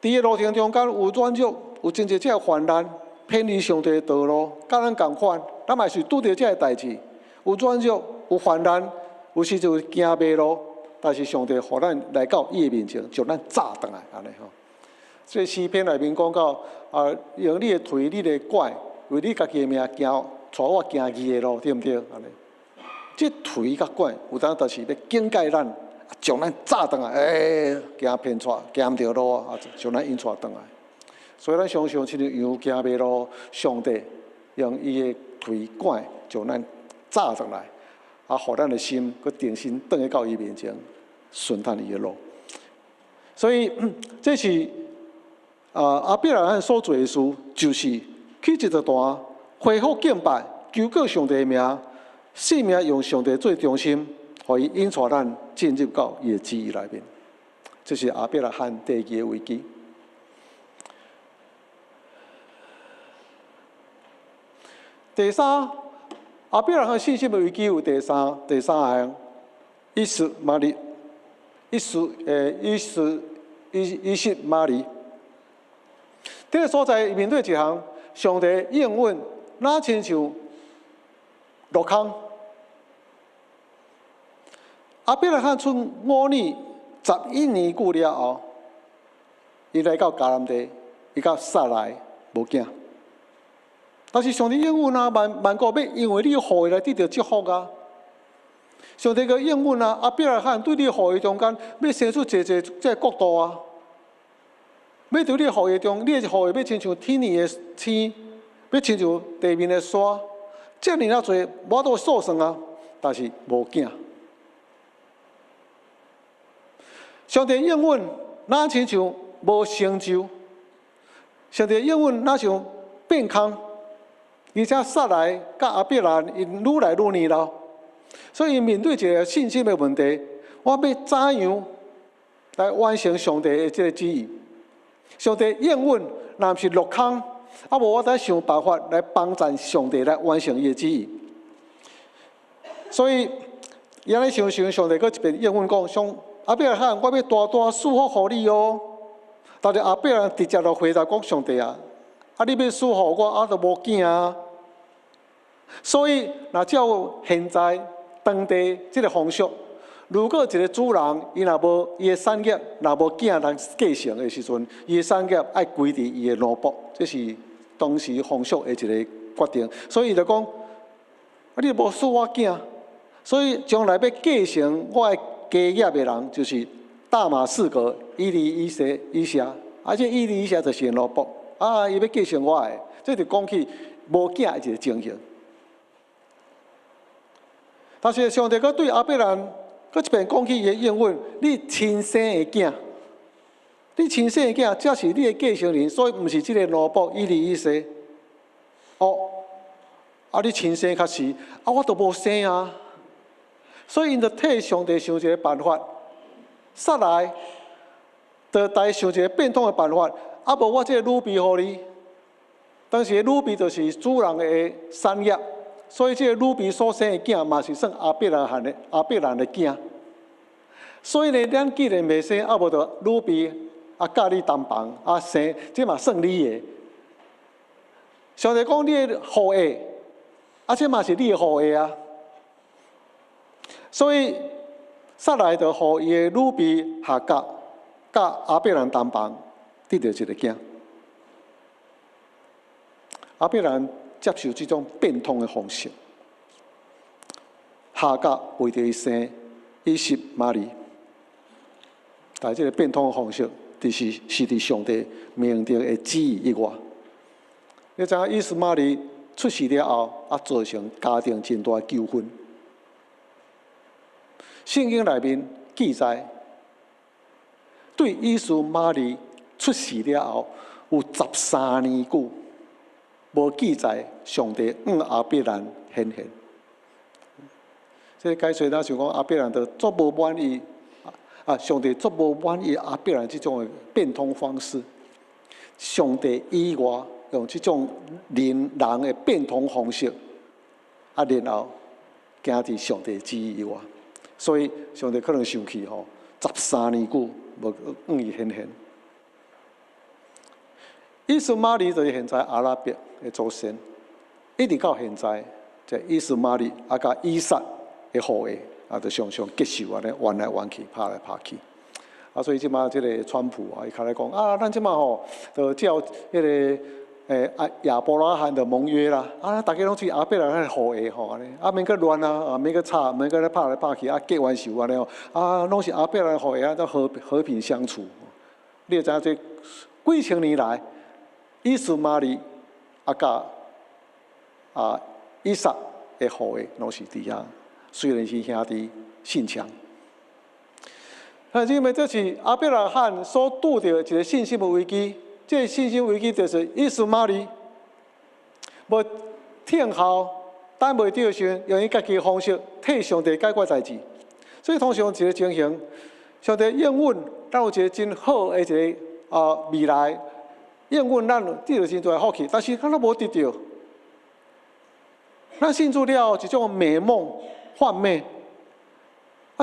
伫个路程中间有软弱，有真侪这患难，偏离上帝的道路，甲咱同款，咱嘛是拄着这个代志，有软弱，有患难，有时就行袂路。但是上帝互咱来到伊的面前，将咱炸倒来，安尼吼。所以诗篇内面讲到，用你的腿、你的拐，为你家己的命行，带我行义的路，对不对？安尼，这腿甲拐，有当就是要警戒咱，将咱炸倒来，行偏错，行毋着路啊，将咱引带倒来。所以咱常常亲像羊行袂路，上帝用伊的腿拐将咱炸倒来。互咱的心，佮定心转去到伊面前，顺探伊的路。所以，这是亚伯拉罕所做的事，就是去一座坛，恢复敬拜，求告上帝的名，性命用上帝做中心，互伊引带咱进入到伊的旨意内面。这是亚伯拉罕第二个危机。第三。亚伯拉罕信心的危机有第三项，以实玛利，以实玛利。这个所在面对一项上帝应允，哪亲像落空。亚伯拉罕出5年11年久了后，伊来到迦南地，伊甲撒来无囝。但是上帝应允啊，万国要因为你的予来得到祝福啊。上帝个应允啊，亚伯拉罕对你的予中间要生出这国度啊。要对你的予中，你的予要亲像天年的星，要亲像地面的沙，这尔啊多，我都数算啊，但是无囝。上帝应允，哪亲像无成就？上帝应允，哪像变空？而且撒来甲亚伯拉罕因愈来愈年老，所以面对一个信心的问题，我要怎样来完成上帝的这个旨意？上帝应允，若不是落空，无我再想办法来帮助上帝来完成伊的旨意。所以，原来想上帝佫一遍应允讲，上亚伯拉罕，我要大大祝福予你哦。但是亚伯拉罕直接就回答讲：上帝啊，你要祝福我，都无囝啊。所以，若照现在当地这个风俗，如果一个主人伊若无伊的产业，若无囝通继承的时阵，伊的产业爱归伫伊的奴仆，这是当时风俗的一个决定。所以就讲，你无赐我囝，所以将来要继承我的家业的人，就是大马士革伊利以下，而且伊利以下就是奴仆啊，伊要继承我的，这就讲起无囝的一个情形。但是上帝佮对亚伯兰。搁一遍讲起伊的应允，你亲生的囝，你亲生的囝才是你的继承人，所以毋是即个奴仆伊利以西。哦，啊，你亲生较是，啊，我都无生啊。所以因就替上帝想一个办法，煞来，就来想一个变通的办法。啊，无我即个女婢互你，当时女婢就是主人的产业。所以，这个女婢所生的囝嘛是算亚伯兰的囝。所以呢，咱既然未生，啊无就女婢甲你同房生，这嘛算你的。上帝讲你的后裔，这嘛是你的后裔啊。所以，煞来就互伊的女婢夏甲亚伯兰同房，得到一个囝。亚伯兰接受这种变通的方式，夏甲为着伊生以实玛利，但这个变通的方式，就是伫上帝命定的旨意以外。你知影以实玛利出世了后，造成家庭真大纠纷。圣经内面记载，对以实玛利出世了后有13年久。无记载上帝亚伯兰显现，这解说咱想讲亚伯兰就足无满意，上帝足无满意亚伯兰这种的变通方式。上帝以外用这种人的变通方式，然后行伫上帝旨意以外，所以上帝可能生气吼，13年久无伊显现。以实玛利就是现在阿拉伯的祖先，一直到现在，即以实玛利甲以撒的后裔，就常常结受安尼弯来弯去、拍来拍去。所以即马即个川普伊开来讲咱即马吼，就照迄个亚伯拉罕的盟约啦，大家拢是亚伯拉罕的后裔吼安尼，免个乱免个吵，免个咧拍来拍去，结冤仇安尼哦，拢是亚伯拉罕后裔都和平相处。你知影这几千年来？以实玛利甲以撒的后裔拢是伫遐，虽然是兄弟信强，但是因为这是亚伯拉罕所拄到一个信心的危机。这个信心危机就是以实玛利无听候，等袂到时，用伊家己的方式替上帝解决代志。所以通常一个情形，上帝应允，咱有一个真好的一个未来。应允咱得到真大福气，但是咱都无得到。咱信主了一种美梦幻灭，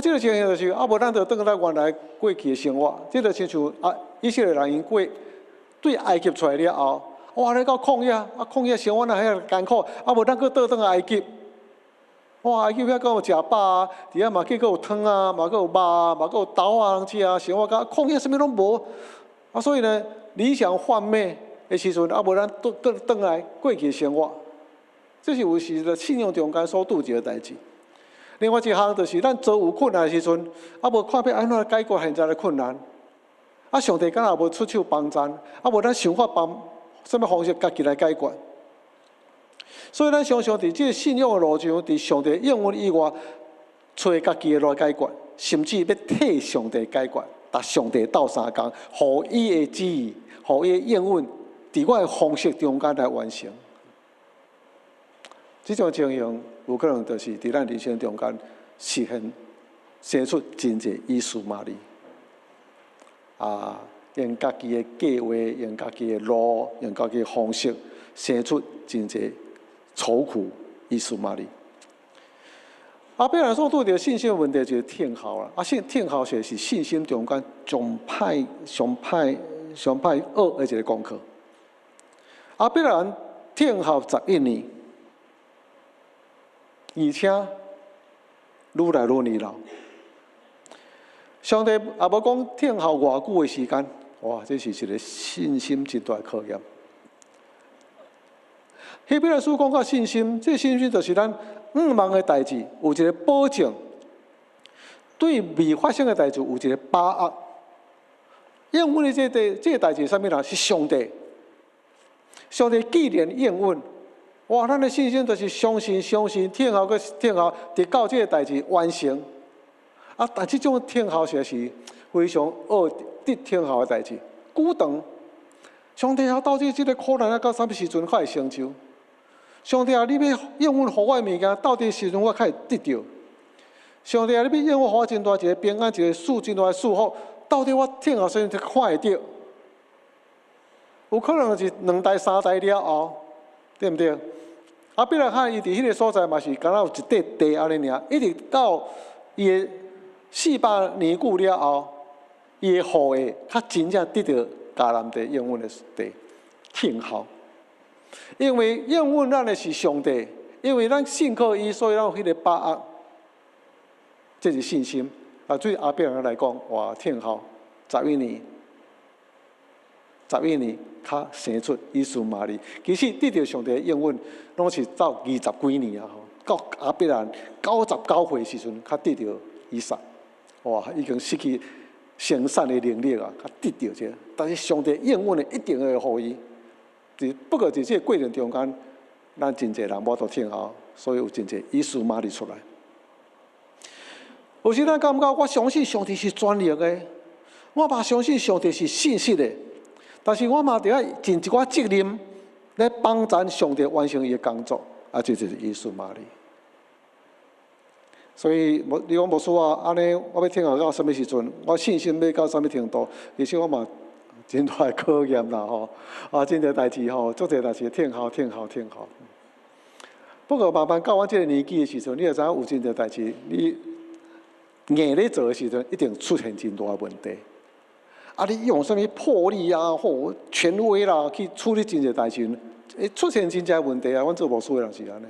这个情形就是无咱就倒来原来过去的生活。这就亲像以色列人因过对埃及出来了后，哇！你到旷野，旷野生活那遐艰苦，无咱搁倒埃及。哇！埃及遐搁有食饱伫遐嘛，计搁有汤嘛搁有肉嘛搁有豆通食生活甲旷野啥物拢无。所以呢。理想幻灭的时阵，无咱倒来过去生活，这是有时在信仰中间所拄着的代志。另外一项就是咱遭有困难的时阵，无看要安怎解决现在的困难，上帝敢若无出手帮咱，无咱想法帮什么方式家己来解决。所以咱常常伫这个信仰的路上，伫上帝应允以外，找家己的来解决，甚至要替上帝解决，搭上帝斗相共，互伊的旨意。互伊应允，伫我的方式中间来完成。这种情形有可能就是伫咱人生中间实现生出真侪以实玛利。用家己的计划，用家己的路，用家己的方式，生出真侪愁苦以实玛利。亚伯兰所拄着信心的问题就是听候啦。听候是信心中间上歹恶的一个功课。亚伯兰听候11年，而且愈来愈年老。上帝也无讲听候偌久的时间，哇，这是一个信心真大的考验。希伯来书讲到信心，这信心就是咱望的代志有一个保证，对未发生的代志有一个把握。应允的这个代志是啥物啦？是上帝。上帝既然应允，哇，咱的信心就是相信，听候个听候，直到这个代志完成。啊，但这种听候实在是非常得听候的代志，久长。上帝啊，到底这个苦难啊，到什么时阵才会成就？上帝啊，你要应允互我的物件，到底时阵我才会得到？上帝啊，你要应允互我真大一个平安，一个祝真大的祝福，到底我听候时阵才看会到？有可能是2代3代了后，对不对？啊，比如看伊伫迄个所在嘛是，敢若有一块地安尼尔，一直到伊的400年久了后，伊的后裔较真正得到迦南地应允的地听候。因为应允咱的是上帝，因为咱信靠伊，所以咱有迄个把握，这是信心。啊，对阿伯来讲，哇，听候11年。11年，较生出以斯玛利。其实得到上帝的应允，拢是到20几年啊！到阿伯兰99岁时阵，较得到以撒。哇，已经失去生产的能力啊，较得到这。但是上帝应允的一定会互伊。不过在这个过程中间，咱真侪人无都听候，所以有真侪以斯玛利出来。有时咱感觉我相信上帝是专业的，我嘛相信上帝是信实的。但是我嘛得要尽一寡责任，来帮咱上帝完成伊的工作，啊，这就是以斯玛利。所以，你讲牧师啊，安尼我要听候到什么时阵？我信心要到什么程度？其实我嘛真大的考验啦吼，啊，真侪代志吼，足侪代志听候。不过慢慢到我这个年纪的时阵，你就知影有真侪代志，你硬咧做的时阵，一定出现真大的问题。啊！你用什么魄力啊、或权威啦去处理真侪代志，会出现真正问题啊！阮做牧师的人是安尼。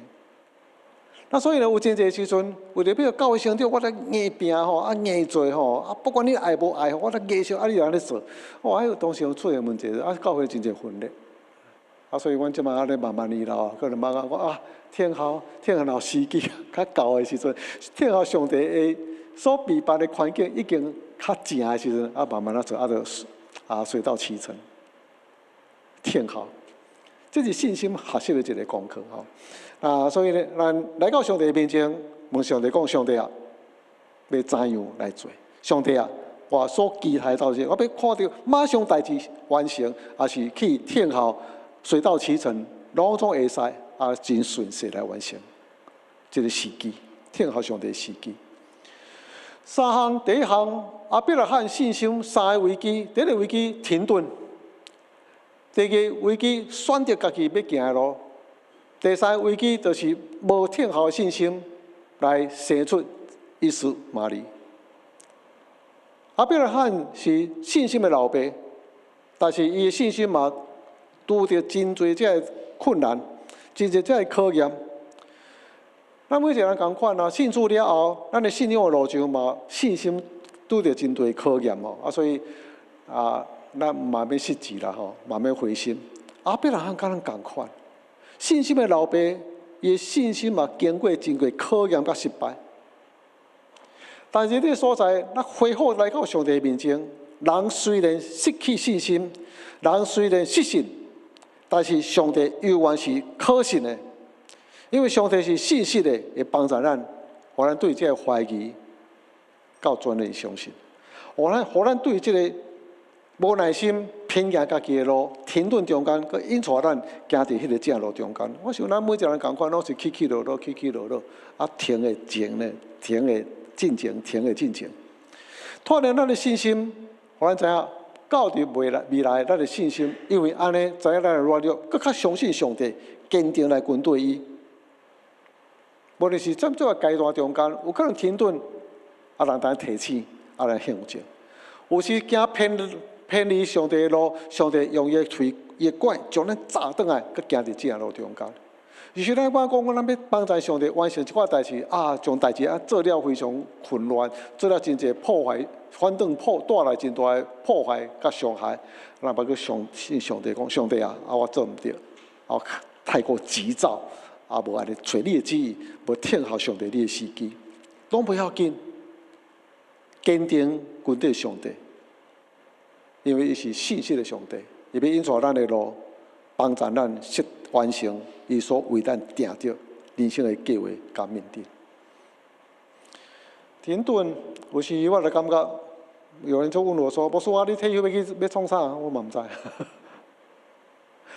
那所以呢，有真侪时阵，为了要教会成长，我咧硬拼吼，啊硬做吼，啊不管你爱无爱，我咧继续啊你安尼做，哇！迄个当时出现问题，啊教会真侪分裂。啊，所以阮即马啊咧慢慢年老，可能慢慢我啊听候老时机较到的时阵，听候上帝的所备办的环境已经。较正的时阵，啊，慢慢做，水到渠成，听候，这是信心学习的一个功课吼。啊，所以呢，咱来到上帝面前，问上帝讲：上帝啊，要怎样来做？上帝啊，我所期待到是，我要看到马上代志完成，还是去听候，水到渠成，拢总会使啊，真顺势来完成，这个时机，听候上帝的时机。3项，第一项，阿伯拉罕信心3个危机。第一个危机停顿，第二个危机选择家己要行的路，第3个危机就是无听候的信心来生出以斯玛利。阿伯拉罕是信心的老爸，但是伊的信心嘛拄着真侪这困难，真侪这考验。咱每一个人同款啊，信主了后，咱的信仰的路上嘛，信心拄着真多考验哦，啊，所以啊，咱慢慢失志啦吼，慢慢灰心。阿伯拉罕甲咱同款，信心的老爸，伊的信心嘛经过真多考验甲失败。但是这个所在，咱恢复来到上帝面前，人虽然失去信心，人虽然失信，但是上帝永远是可信的。因为上帝是信实的，会帮助咱，互咱对这个怀疑到全然相信，互咱对这个无耐心、偏行家己的路、停顿中间，佮引带咱行伫迄个正路中间。我想咱每一个人共款，拢是起起落落，啊停的静呢，停的进前，停的进前。拓展咱的信心，互咱知影，到伫未来咱的信心，因为安尼知影咱的软弱，佮较相信上帝，坚定来跟对伊。无论是在这个阶段中间，有可能停顿，啊，人当提起，啊，来向前。有时行偏离上帝的路，上帝用伊的管，将咱砸倒来，佮行伫这条路中间。有时咱讲，咱要帮助上帝完成一寡代志啊，将代志做了非常混乱，做了真侪破坏，反正带来真大的破坏甲伤害。咱包括信上帝讲，上帝啊，我做唔对，我太过急躁，无安尼找你的旨意，无听候上帝你的时机，拢不要紧，坚定跟对上帝，因为伊是信实的上帝，伊要引导咱的路，帮助咱完成伊所为咱定着人生的计划甲命定。停顿，有时我就感觉，有人就问我说：“牧师啊，你退休要创啥？”我嘛唔知。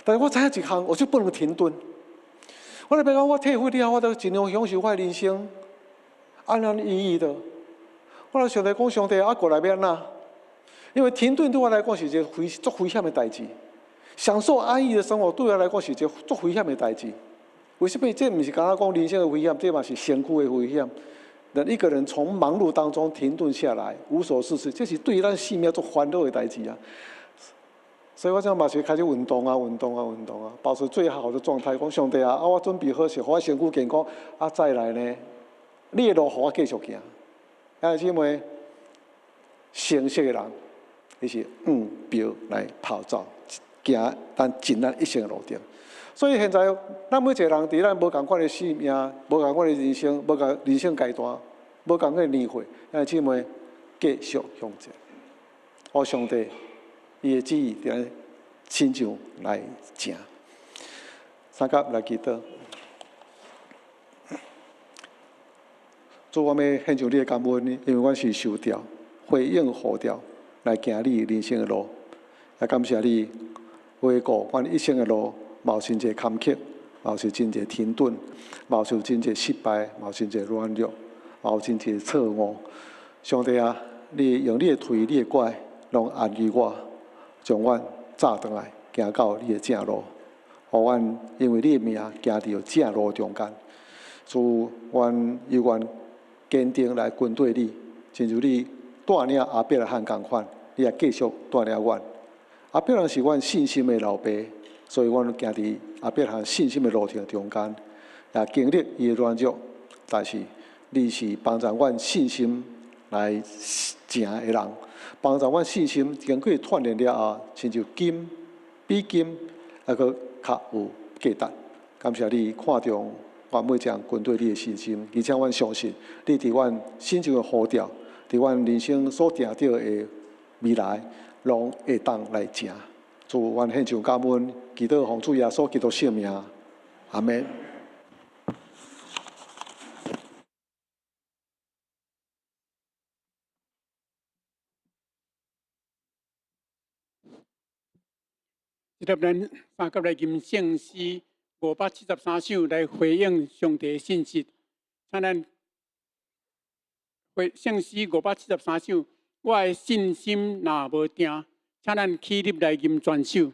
但是我知影一项，我就不能停顿。我来别讲，我退休了，我都尽量享受我的人生，安然意义的。我来想来讲，上帝啊，过来要安怎？因为停顿对我来讲是一个足危险的代志。享受安逸的生活，对我来讲是一件足危险的代志。为什么？这不是刚刚讲人生的危险，这嘛是身躯的危险。人一个人从忙碌当中停顿下来，无所事事，这是对咱性命足欢乐的代志啊。所以我想嘛是开始运动啊，保持最好的状态。讲上帝啊，我准备好是，我身躯健康，再来呢，你的路，互我继续行。因为成熟的人，伊是标来跑走。行咱尽咱一生的路程，所以现在咱每一个人伫咱无共款的生命、无共款的人生、无共人生阶段、无共款的年岁，姊妹继续向前。我上帝伊的旨意伫咱亲像来行。三甲来祈祷，主，我们献上你的感恩，因为我是受调、回应呼调来行你人生的路，也感谢你。回顾阮一生的路，冒真侪坎坷，冒是真侪停顿，冒受真侪失败，冒真侪软弱，冒真侪错误。上帝啊，你用你的腿、你的拐，拢安慰我，将阮早转来，行到你的正路。互阮因为你的名行伫正路中间。主，阮有愿坚定来跟对你，正如你带领阿伯拉罕共款，你也继续带领阮。阿伯人是阮信心的老爸，所以阮行伫阿伯人信心的路程中间，也经历伊的软弱，但是你是帮助阮信心来行的人，帮助阮信心经过锻炼了后，亲像金比金还佫较有价值。感谢你看重阮每一项军队你的信心，而且阮相信你伫阮心中的呼召，伫阮人生所定着的未来。拢会当来行，主，阮献上感恩，祈祷奉主耶稣基督圣名，阿门。即粒咱三甲来吟圣诗573首来回应上帝的信息，请咱圣诗573首。我的信心若无定，请咱起立来吟全首。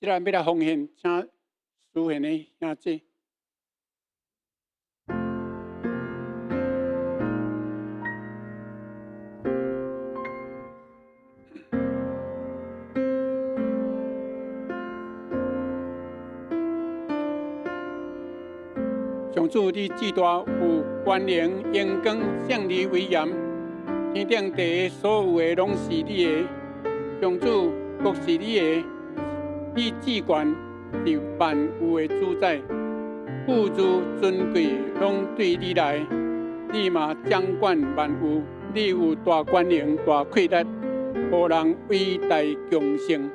即个要来奉献，请书献的兄姐。上主，你至大有权能、荣光、胜利、威严，天顶地下所有的拢是你的。上主，国是你的，你至权是万有的主宰，富足尊贵拢对你来，你嘛掌管万有，你有大权能、大气力，互人伟大强盛。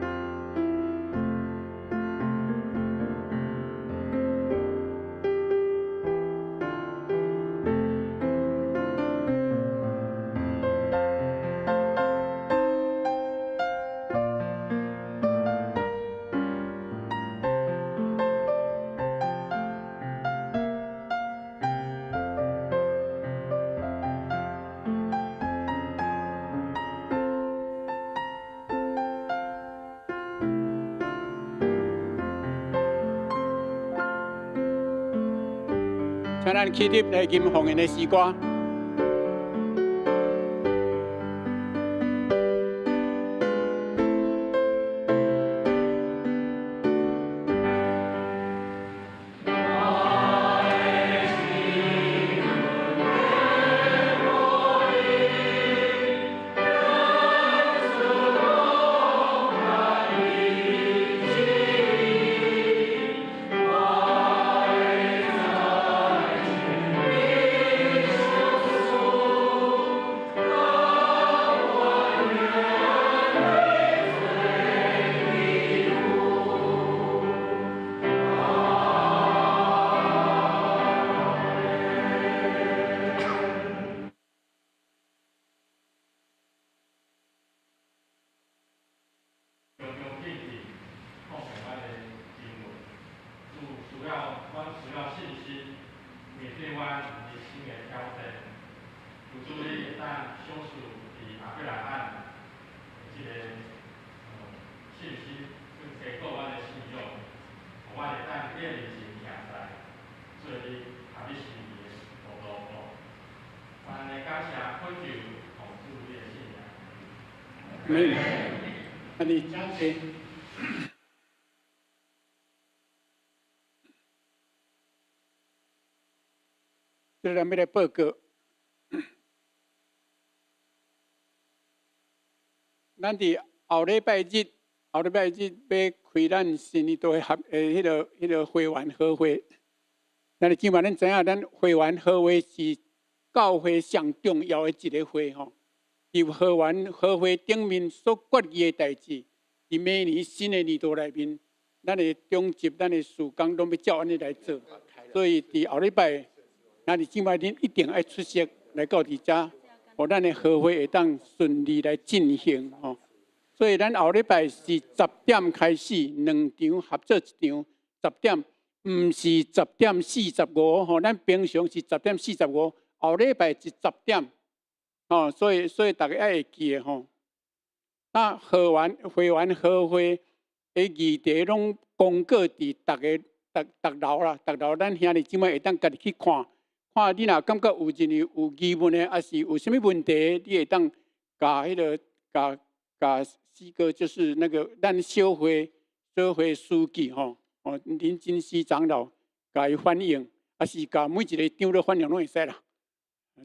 请咱起立来吟奉献的诗歌。没，那你讲谁？这咱要来报告，咱伫后礼拜日要开咱新年度的迄个会员好会。但是今晚咱知影，咱会员好会是教会上重要的一个会吼。伫会员好会顶面所决议的代志，伫每年新的年度内面，咱的中级、咱的事工拢要照安尼来做。所以伫后礼拜，那你今晚恁一定要出席来到伫遮，互咱的好会会当顺利来进行吼。所以咱后礼拜是10点开始，2场合作一场，10点，唔是10点45吼，咱平常是10点45，后礼拜是10点。哦，所以大家要会记的吼。那会员好会的议题拢公告伫逐楼啦，逐楼咱兄弟姊妹会当家己去看，看你若感觉有任何有疑问的，还是有啥物问题，你会当甲迄个甲四个就是那个咱小会书记吼，哦林金熙长老甲伊反映，还是甲每一个场都反映拢会使啦。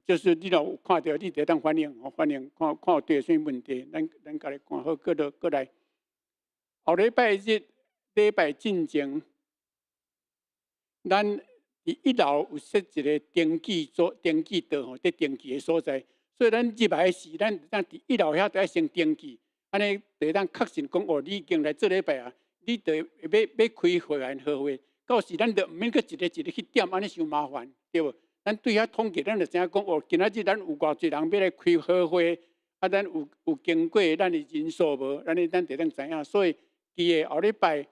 就是你若有看到，你得当反映，反映看有对啥问题，咱家己看好，过来。后礼拜日礼拜进前，咱伫1楼有设一个登记道吼，伫登记的所在，所以咱入来时，咱伫1楼遐得先登记，安尼就当确信讲哦，你已经来做礼拜啊，你就要开会员好会，到时咱就毋免去一个去点，安尼伤麻烦，对无？咱对遐统计，咱就知影讲哦，今仔日咱有偌济人要来开好会，啊，咱有经过，咱的人数无，咱就当知影。所以，记个后礼拜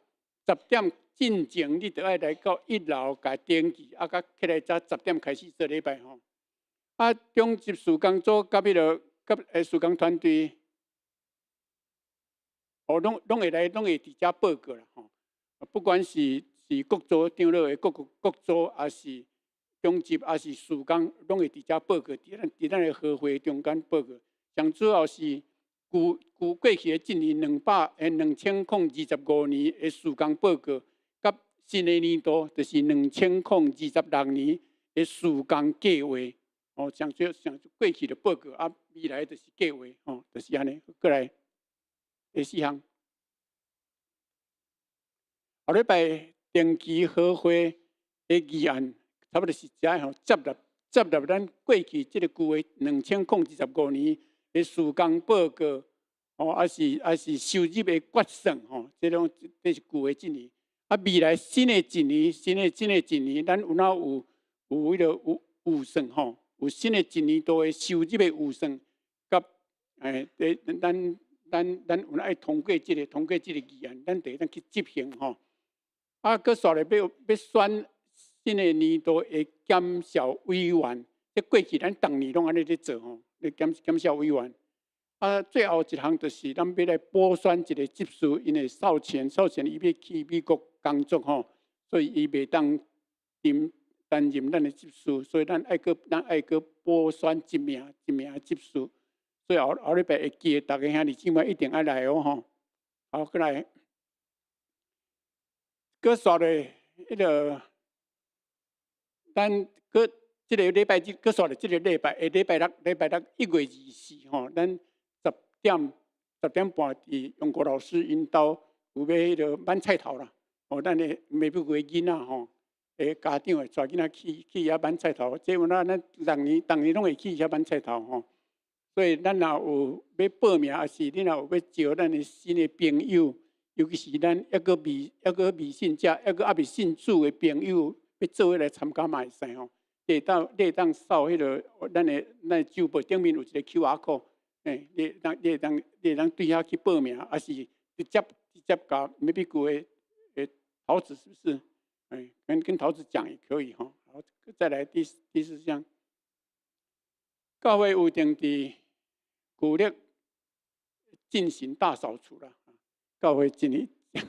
10点进前，你就要来到1楼甲登记，啊，甲起来才10点开始做礼拜吼。啊，中级事工组甲事工团队，哦，拢会伫遮报告啦吼。不管是国族长老的国族，还是中级，还是事工，拢会伫遮报告，伫咱的和会中间报告。上主要是过去的今年2025年的事工报告，甲新的年度就是2026年的事工计划。上主过去的报告，未来就是计划，就是安尼。过来第4项，下礼拜定期和会的议案，差不多是接纳咱过去这个旧的2025年的事工报告，还是收入的决算，这是旧的一年。未来新的一年，咱有迄个预算，有新的一年度的收入的预算，甲咱有爱通过这个议案，咱得去执行，搁煞咧要选新的年度的检校委员。这过去咱逐年拢安尼咧做，咧检校委员。最后一项就是咱要来补选一个执事，因为少前伊要去美国工作，所以伊袂当担任咱的执事，所以咱爱搁补选一名执事。所以后礼拜会记，大家兄弟姊妹一定爱来哦，好，过来，搁煞咧迄个，咱搁这个礼拜搁煞咧这个礼拜六1月24，咱10点半伫永国老师因兜有要迄个挽菜头啦，咱的每不为囡仔家长会带囡仔去遐挽菜头，这有咱逐年拢会去遐挽菜头，所以咱若有要报名，还是你若有要招咱的新的朋友，尤其是咱还阁未信者，还阁未信主的朋友，要做伙来参加嘛会使吼。你会当扫迄个咱的周报顶面有一个 QR code。你会当对遐去报名，还是直接甲美比谷的桃子是不是？跟桃子讲也可以哈。好，再来第4项，教会有定伫古历进行大扫除啦。教会一年要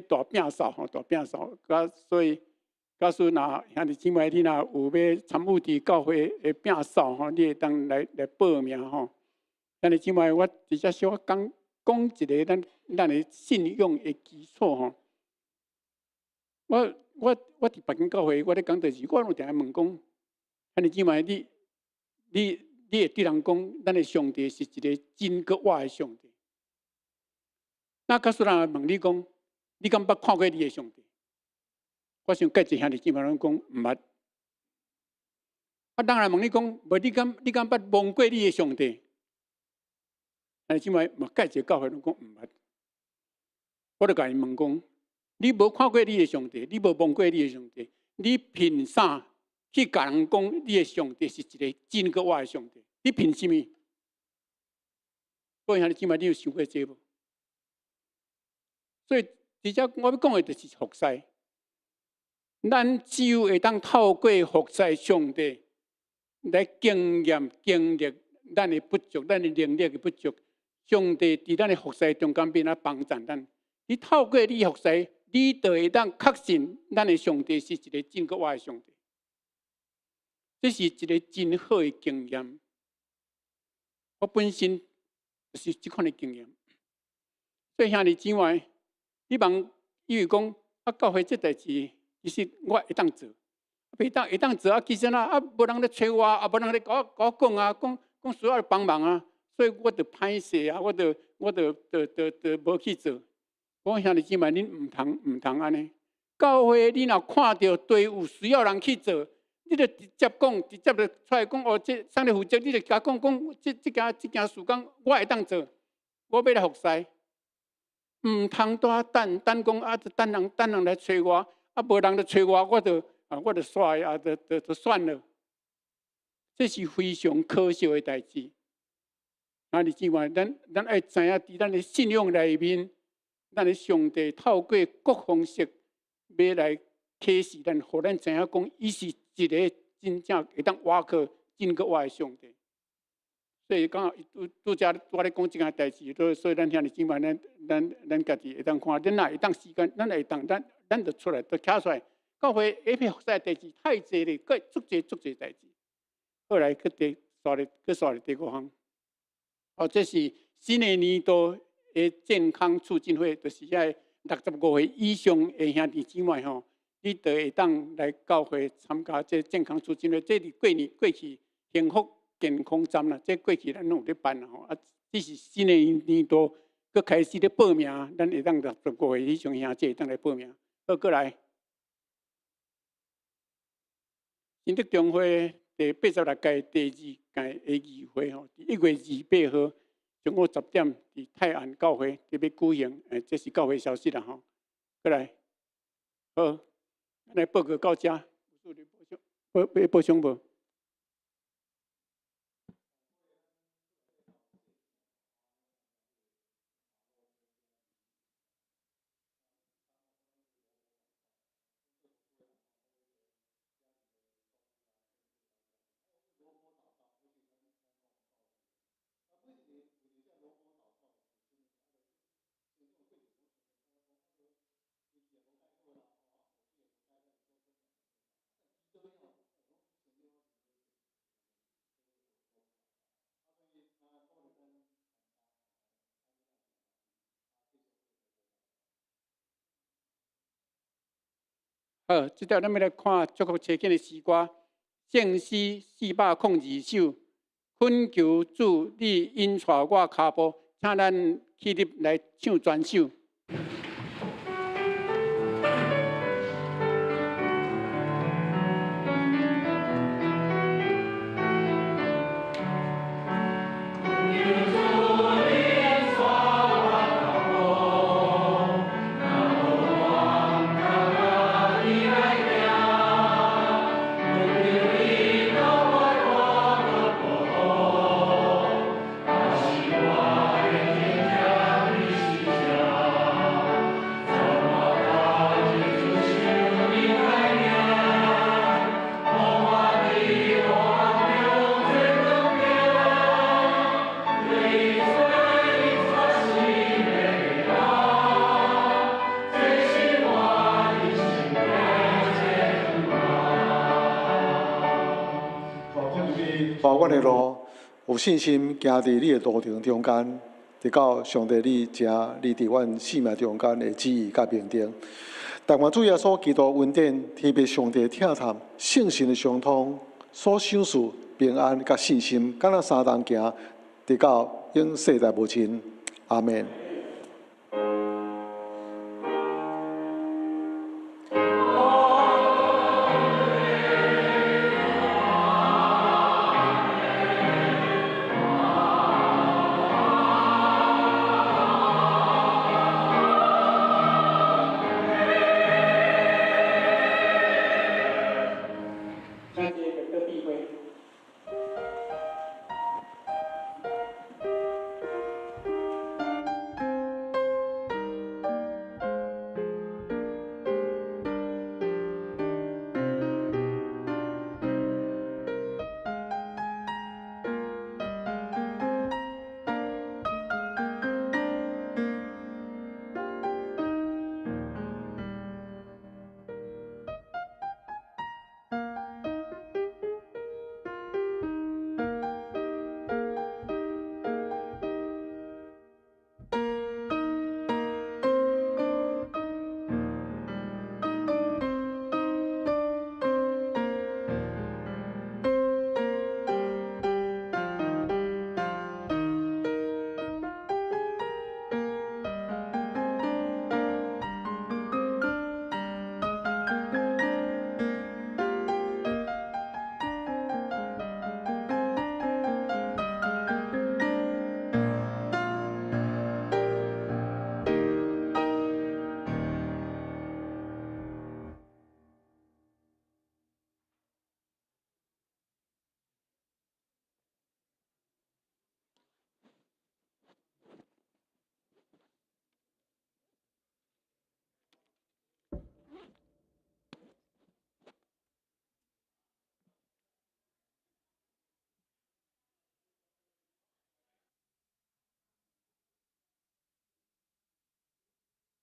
大摒扫，所以。假使若兄弟姊妹，你若有要参与伫教会的摒扫，你会当来报名吼。兄弟姊妹，我直接小讲一个咱的信用的基础吼。我伫别间教会，我咧讲就是，我有定问讲，兄弟姊妹，你会对人讲，咱的上帝是一个真搁活的上帝。那假使人问你讲，你敢捌看过你的上帝？我想介一兄弟姊妹拢讲毋捌。当然问你讲，无你敢捌忘过你的上帝？兄弟姊妹嘛，介一教会拢讲毋捌。我就甲伊问讲，你无看过你的上帝，你无忘过你的上帝，你凭啥去甲人讲你的上帝是一个真搁活的上帝？你凭什么？各位兄弟姊妹，你有想过这无？所以，直接我要讲的就是服侍。咱只有会当透过服侍上帝来经历咱的不足，咱的能力的不足。上帝伫咱的服侍中间变啊帮助咱。你透过你服侍，你就会当确信咱的上帝是一个真搁活的上帝。这是一个真好的经验。我本身就是这款的经验。所以兄弟姊妹，你问以为讲教会这代志。其实我会当做，会当做其实无人咧催我，无人咧甲我讲讲需要帮忙啊，所以我就歹势啊，我就无去做。我兄弟姊妹，恁唔通安尼。教会你若看到队伍需要人去做，你就直接就出来讲这上帝负责，你就甲讲这件事工我会当做，我要来服侍。唔通多等讲等人来催我。无人就催我，我就煞就算了。这是非常可笑的代志。兄弟姊妹，咱爱知影伫咱的信仰内面，咱的上帝透过各方式要来启示咱，互咱知影讲，伊是一个真正会当活靠真搁活的上帝。所以刚好拄则我咧讲即件代志，所以咱兄弟姊妹，咱家己会当看，咱若会当时间，咱会当咱就出来，就徛出来。教会下面服侍代志太济咧，佫足济代志。后来去刷咧第5项。这是新的年度的健康促进会，就是遐65岁以上的兄弟姊妹吼，你就会当来教会参加这健康促进会。这是过去幸福健康站啦，这过去咱拢有咧办啦吼。这是新的年度，佮开始咧报名，咱会当65岁以上兄弟会当来报名。好，过来，新德中会第86届第2届的议会吼，1月28号中午10点伫泰安教会特别举行，这是教会消息啦吼。过来，好，咱来报告到这，补充无？好，即条咱要来看祝福车间的诗歌，圣诗402首，恳求主，你引带我脚步，请咱起立来唱全首。我的路有信心行伫你的路程中间，直到上帝你伫阮生命中间的旨意甲命定。但愿主耶稣基督恩典、天父上帝疼探、圣神的相通、所想事、平安甲信心，敢若三人行，直到永世代无尽。阿门。